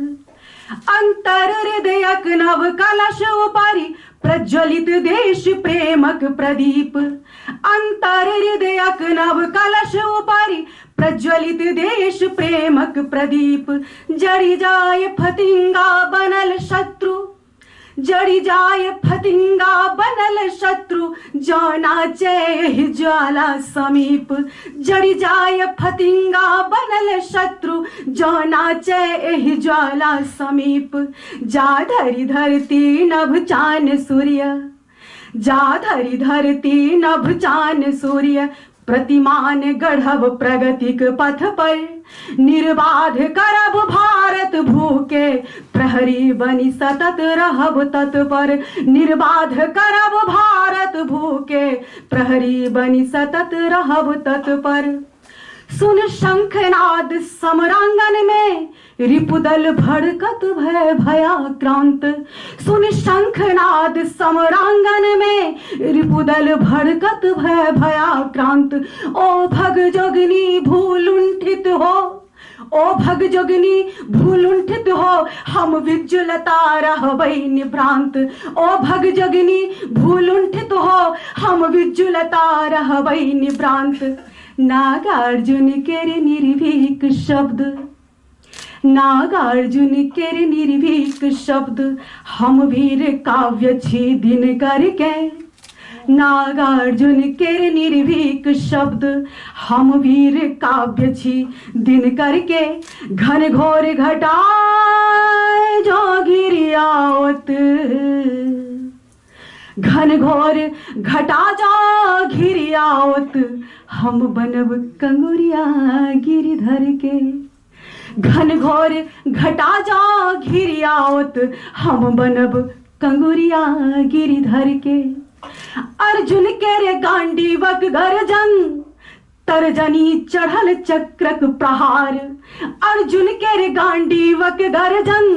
अंतर हृदयक नव कलश उपरि प्रज्वलित देश प्रेमक प्रदीप। अंतर हृदयक नव कलश उपरि प्रज्वलित देश प्रेमक प्रदीप। जरि जाय फतिंगा बनल शत्रु, जड़ी जाय फतिंगा बनल शत्रु। जाना चै ज्वाला समीप, जड़ी जाय फतिंगा बनल शत्रु। जाना चै ज्वाला समीप। जा धरि धरती नभ चान सूर्य, जा धरि धरती नभ चान सूर्य। प्रतिमान गढ़ब प्रगतिक पथ पर, निर्बाध करब भारत भूके। प्रहरी बनी सतत रहब तत्पर, निर्बाध करब भारत भूके। प्रहरी बनी सतत रहब तत्पर। सुन शंखनाद समरांगन में, रिपुदल भड़कत भय भयाक्रांत। सुन शंखनाद समरांगन में, रिपुदल भड़कत भय भयाक्रांत। ओ भग जोगनी भूलुंठित हो, ओ भग जोगनी भूलुंठित हो। हम विज्जुलता रहबै निभ्रांत। ओ भग जोगनी भूलुंठित हो, हम विज्जुलता रहबै निभ्रांत। नागार्जुन केर निर्भीक शब्द, नागार्जुन केर निर्भीक शब्द। हम वीर काव्य छी दिन करके, नागार्जुन केर निर्भीक शब्द। हम वीर काव्य छी दिन करके। घन घोर घटाए जो गिरियावत, घन घोर घटा जा घिरियावत। हम बनब कंगुरिया गिरिधर के। घन घोर घटा जा घिरियावत। हम बनब कंगुरिया गिरिधर के। अर्जुन के रे गांडीवक गर्जन तर्जनी चढ़ल चक्रक प्रहार। अर्जुन के रे गांडीवक गर्जन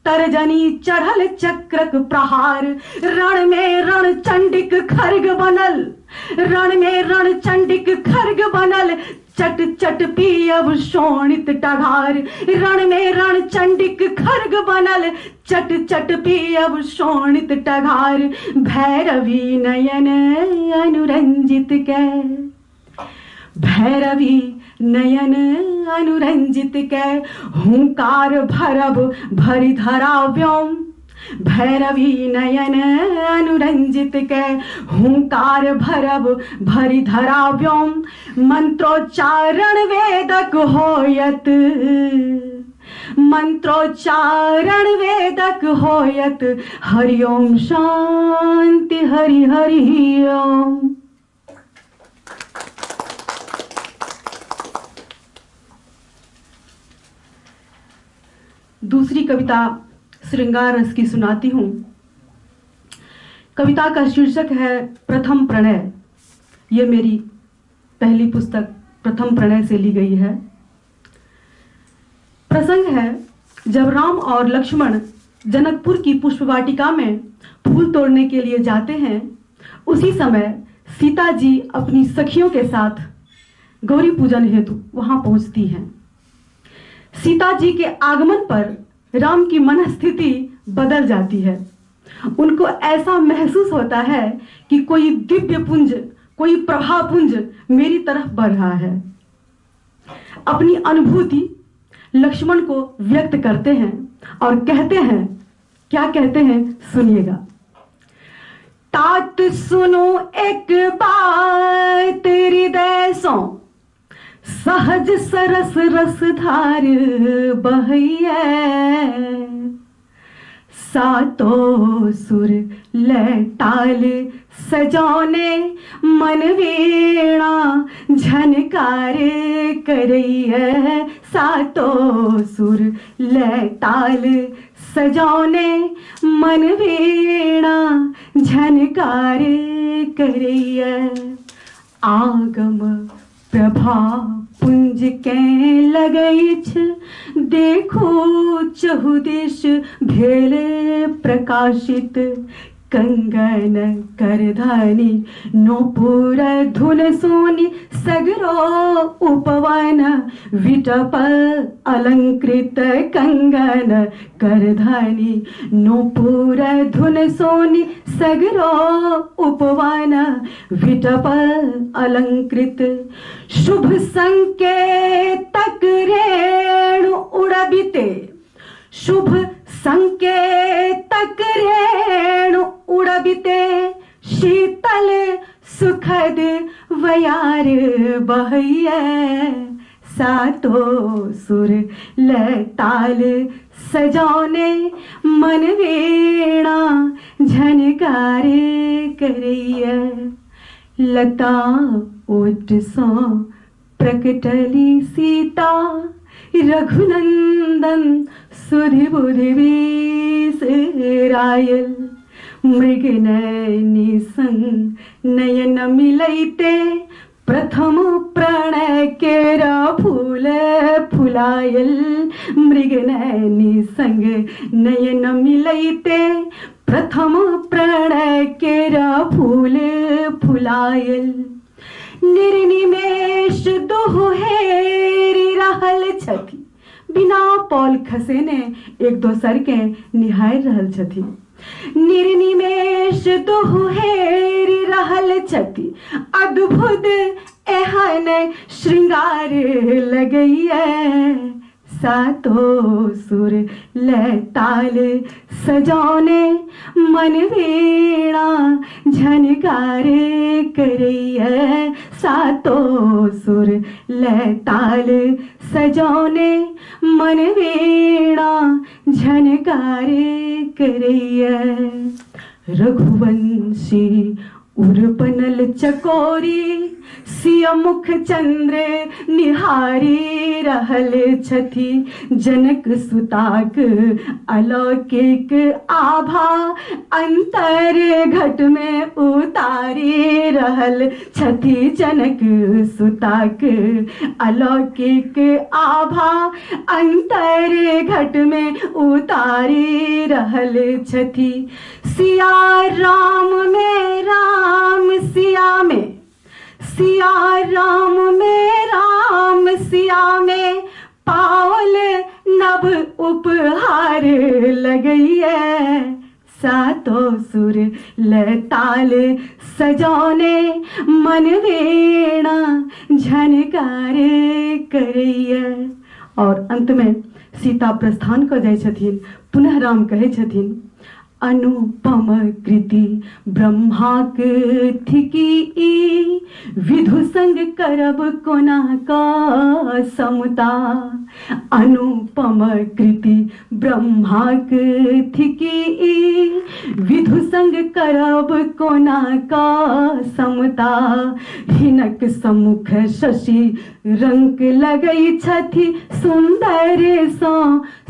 तर्जनी चढ़ल चक्रक प्रहार। रण में रण चंडिक खर्ग बनल, रण में रण चंडिक खर्ग बनल, चट चट पियब शोणित टघार। रण में रण चंडिक खर्ग बनल, चट चट पियब शोणित टघार। भैरवी नयन अनुरंजित कै, भैरवी नयन अनुरंजित कै, हुंकार भरब भरि धरा व्योम। भैरवी नयन अनुरंजित कै, हुंकार भरब भरि धरा व्योम। मंत्रोच्चारण वेदक होयत, मंत्रोच्चारण वेदक होयत। हरि ओम शांति हरि हरि ओम। दूसरी कविता श्रृंगार रस की सुनाती हूँ। कविता का शीर्षक है प्रथम प्रणय। ये मेरी पहली पुस्तक प्रथम प्रणय से ली गई है। प्रसंग है जब राम और लक्ष्मण जनकपुर की पुष्प वाटिका में फूल तोड़ने के लिए जाते हैं, उसी समय सीता जी अपनी सखियों के साथ गौरी पूजन हेतु वहां पहुंचती हैं। सीता जी के आगमन पर राम की मनस्थिति बदल जाती है। उनको ऐसा महसूस होता है कि कोई दिव्य पुंज, कोई प्रभा पुंज मेरी तरफ बढ़ रहा है। अपनी अनुभूति लक्ष्मण को व्यक्त करते हैं और कहते हैं, क्या कहते हैं सुनिएगा। तात सुनो एक बात हृदय सो, सहज सरस रसधार बहैया। सातो सुर लय ताल सजौने, मन वीणा झनकार करैया। सातो सुर लय ताल सजौने, मन वीणा झनकार करैया। आगम प्रभा पुंज के लगैछ, देखो चहुदिश भेल प्रकाशित। कंगन करधनी नूपुर धुन सोनी, सगरो उपवन विटप अलंकृत। कंगन करधनी नूपुर धुन सोनी, सगरो उपवन विटप अलंकृत। शुभ संकेतक रेणु उड़बिते, शुभ संकेतक रेणु उड़बिते। शीतल सुखद वयार बहैया। सातो सुर लय ताल सजौने, मन वीणा झनकार करैया। लता ओट सो प्रकटली सीता, रघुनंदन सुधि बुधि बिसरायल। मृग नयनी संग नयन मिलैते, प्रथम प्रणय केरा फूल फुलायल। मृग नयनी संग नयन मिलैते, प्रथम प्रणय केरा फूल फुलायल। निर्निमेष दोहेरी रहल छथि, बिना पौल खसेने एक दोसर के निहार रहल छथि। निर्निमेष दोहेरी रहल छथि, अद्भुत एहन श्रृंगार लगैया। सातो सुर लय ताल सजौने, मन वीणा झनकार करैया। सातो सुर लय ताल सजौने, मन वीणा झनकार करैया। रघुवंशी उर बनल चकोरी सिया मुख चंद्र निहारी रहल छथि जनक सुताक अलौकिक आभा अंतर घट में उतारी रहल छथि जनक सुताक अलौकिक आभा अंतर घट में उतारी रहल छथि सिया राम में राम सिया में सिया राम में राम सिया में पावल नभ उपहार लगइए सातो सुर लताल सजौने मन वीणा झनकार करइए। और अंत में सीता प्रस्थान कर जाय छथिन, पुनः राम कहे छथिन अनुपम कृति ब्रह्माक थिकी विधु संग करब कोना का समता। अनुपम कृति ब्रह्माक थिकी विधु संग करब कोना का समता। हिनक सम्मुख शशि रंक लगई छथि सुंदर सो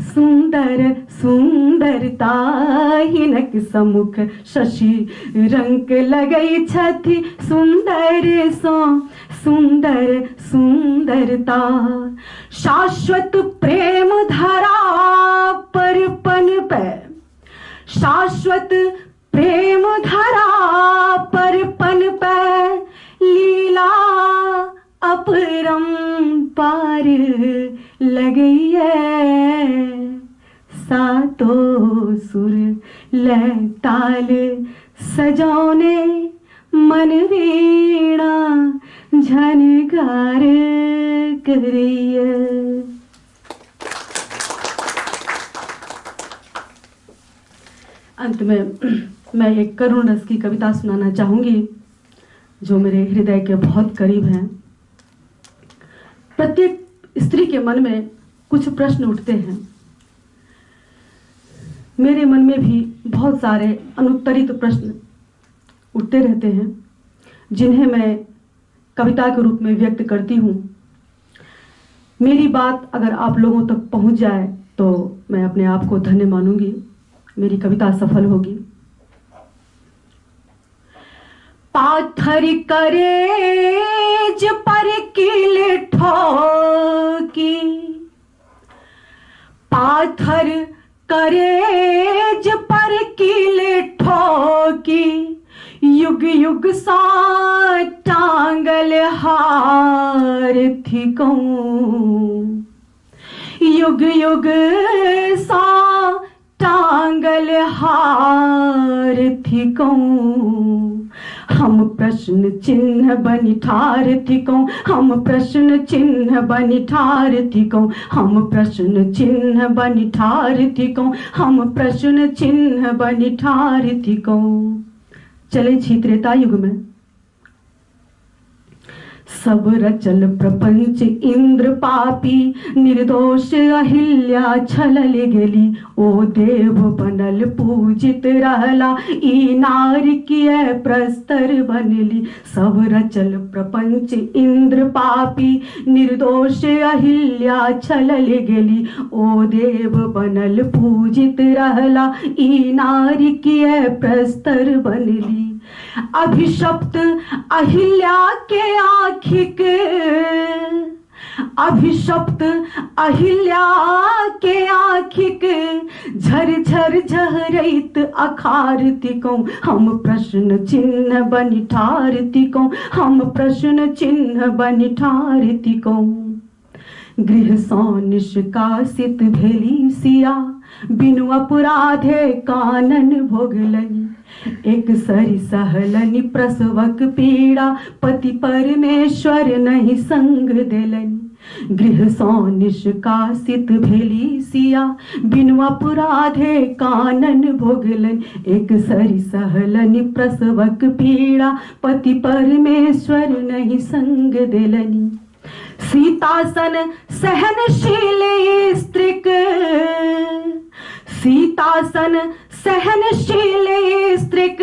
सुंदर सुंदरता। हिनक सम्मुख शशि रंक लगई छथि सुंदर सो सुंदर सुंदरता। शाश्वत प्रेम धरा पर पनपै शाश्वत प्रेम धरा पर पनपै लीला अपरंपार लगइए सातो सुर लताल सजौने मन वीणा झनकार करइए। अंत में मैं एक करुण रस की कविता सुनाना चाहूंगी जो मेरे हृदय के बहुत करीब हैं। प्रत्येक स्त्री के मन में कुछ प्रश्न उठते हैं। मेरे मन में भी बहुत सारे अनुत्तरित प्रश्न उठते रहते हैं जिन्हें मैं कविता के रूप में व्यक्त करती हूँ। मेरी बात अगर आप लोगों तक पहुँच जाए तो मैं अपने आप को धन्य मानूंगी, मेरी कविता सफल होगी। पाथर करेज पर कील ठोकी पाथर करेज पर कील ठोकी युग युग सा टांगल हार थिकऊं युग युग सा टांगल हार थिकऊं। हम प्रश्न चिन्ह बनि ठार थिकऊं हम प्रश्न चिन्ह बनि ठार थिकऊं हम प्रश्न चिन्ह बनि ठार थिकऊं हम प्रश्न चिन्ह बनि ठार थिकऊं। चले छी त्रेता युग में। सब रचल प्रपंच इंद्र पापी निर्दोष अहिल्या छलल गेली ओ देव बनल पूजित रहला ई नारी किए प्रस्तर बनली। सब रचल प्रपंच इंद्र पापी निर्दोष अहिल्या छलल गेली ओ देव बनल पूजित रहला ई नारी किए प्रस्तर बनली। अभिशप्त अहिल्या के आँखिक अभिशप्त अहिल्या के आँखिक झर झर झहरैत अखार थिकऊं हम प्रश्न चिन्ह बनि ठार थिकऊं हम प्रश्न चिन्ह बनि ठार थिकऊं। गृह सौ निष्कासित भेली सिया बिनु अपराधे कानन भोगलनि। एक सरी सहलनि प्रसवक पीड़ा पति परमेश्वर नहीं संग देलनि। गृह सौ निष्कासित भेली सिया बिनु अपराधे कानन भोगलनि। एक सरी सहलनि प्रसवक पीड़ा पति परमेश्वर नहीं संग देलनि। सीतासन सहनशील स्त्रीक सीतासन सहनशील स्त्रीक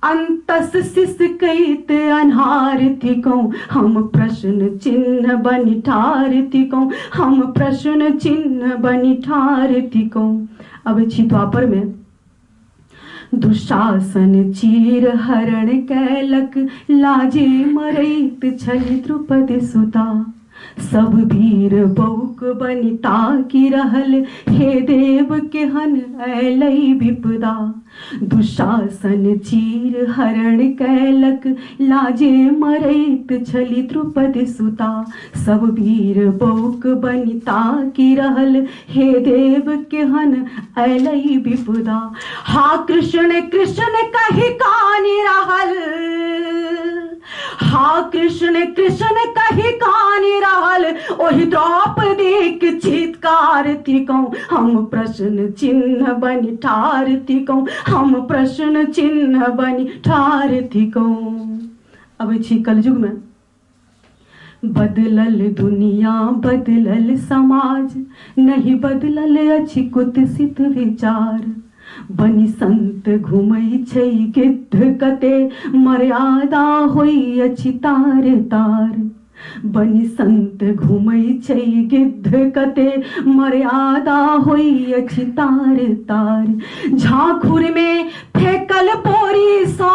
अंतस सिसकैत अन्हार थिकौ, हम प्रश्न चिन्ह बनि ठाढ़ थिकौ, हम प्रश्न चिन्ह बनि ठाढ़ थिकौ। अब छी द्वापर में दुशासन चीर हरण कैलक, लाजे मरैत छली द्रुपद सुता। सब वीर बौक बनि ताकि रहल, हे देव केहन अयलै विपदा। दुशासन चीर हरण कैलक, लाजे मरैत छली द्रुपद सुता। सब वीर बौक बनि ताकि रहल, हे देव केहन अयलै विपदा। हा कृष्ण कृष्ण कहि कानि रहल, हा कृष्ण कृष्ण कहि कानि रहल, ओहि द्रौपदीक चीत्कार थिकौ, हम प्रश्न चिन्ह बनि ठाढ़ थिकौ, हम प्रश्न चिन्ह बनि ठाढ़ थिकौ। अब छी कलयुग में बदलल दुनिया बदलल समाज, नहीं बदलल अछि कुत्सित विचार। बनि संत घुमै छै गिद्ध कते, मर्यादा होइ अछि तार तार। बनि संत घुमै छै गिद्ध कते, मर्यादा होइ अछि तार तार। झाँखुर में फेकल पोरी सँ,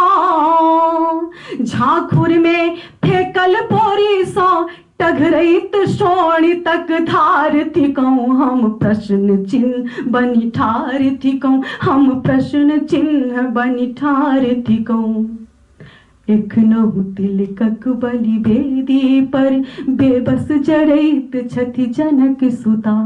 झाँखुर में फेकल पोरी सँ, टघरैत शोणि तक धार थिकौ, हम प्रश्न चिन्ह बनि ठाढ़ थिकौ, हम प्रश्न चिन्ह बनि ठाढ़ थिकौ। एखनहु तिलकक बलि वेदी पर, बेबस जड़ैत छथि जनक सुता।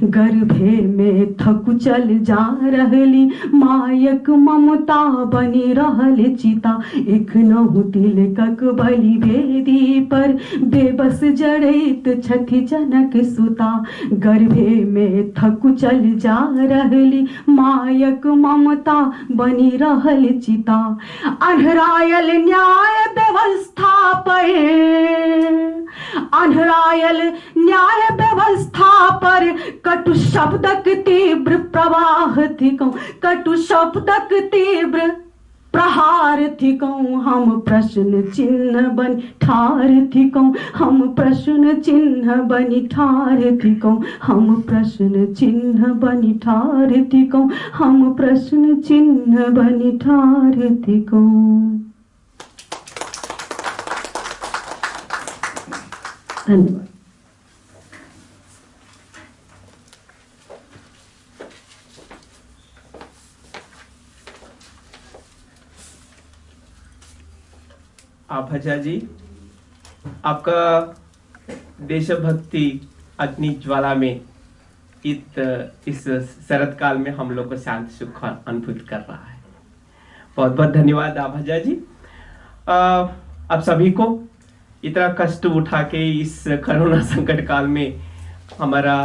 गर्भे में थकुचल जा रहली, मायक ममता बनि रहल चिता। एखनहु तिलकक बलि वेदी पर, बेबस जड़ैत छथि जनक सुता। गर्भे में थकुचल जा रहली, मायक ममता बनि रहल चिता। अन्हरायल न्याय व्यवस्था पर, अन्हरायल न्याय व्यवस्था पर, कटु शब्दक तीव्र प्रवाह थिकौ, कटु शब्दक तीव्र प्रहार थिकौ, हम प्रश्न चिन्ह बनि ठाढ़ थिकौ, हम प्रश्न चिन्ह बनि ठाढ़ थिकौ, हम प्रश्न चिन्ह बनि ठाढ़ थिकौ, हम प्रश्न चिन्ह बनि ठाढ़ थिकौ। धन्यवाद। आभजा जी, आपका देशभक्ति अग्नि ज्वाला में इस शरद काल में हम लोग को शांति सुख अनुभूत कर रहा है। बहुत बहुत धन्यवाद आभजा जी। आप सभी को इतना कष्ट उठा के इस कोरोना संकट काल में हमारा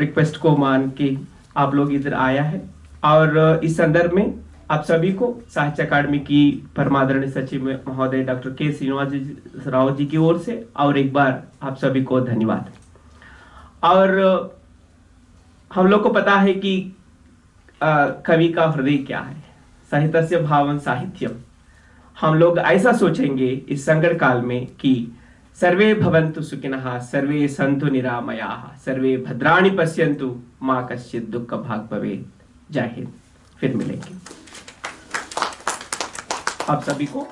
रिक्वेस्ट को मान के आप लोग इधर आया है, और इस संदर्भ में आप सभी को साहित्य अकादमी की परमादरणीय सचिव महोदय डॉक्टर के श्रीनिवास राव जी की ओर से और एक बार आप सभी को धन्यवाद। और हम लोग को पता है कि कवि का हृदय क्या है, साहित्यस्य भावं साहित्यम। हम लोग ऐसा सोचेंगे इस संकट काल में कि सर्वे भवन्तु सुखिनः, सर्वे सन्तु निरामयाः, सर्वे भद्राणि पश्यन्तु, मा कश्चित् दुःख भाग् भवेत्। जय हिंद। फिर मिलेंगे आप सभी को।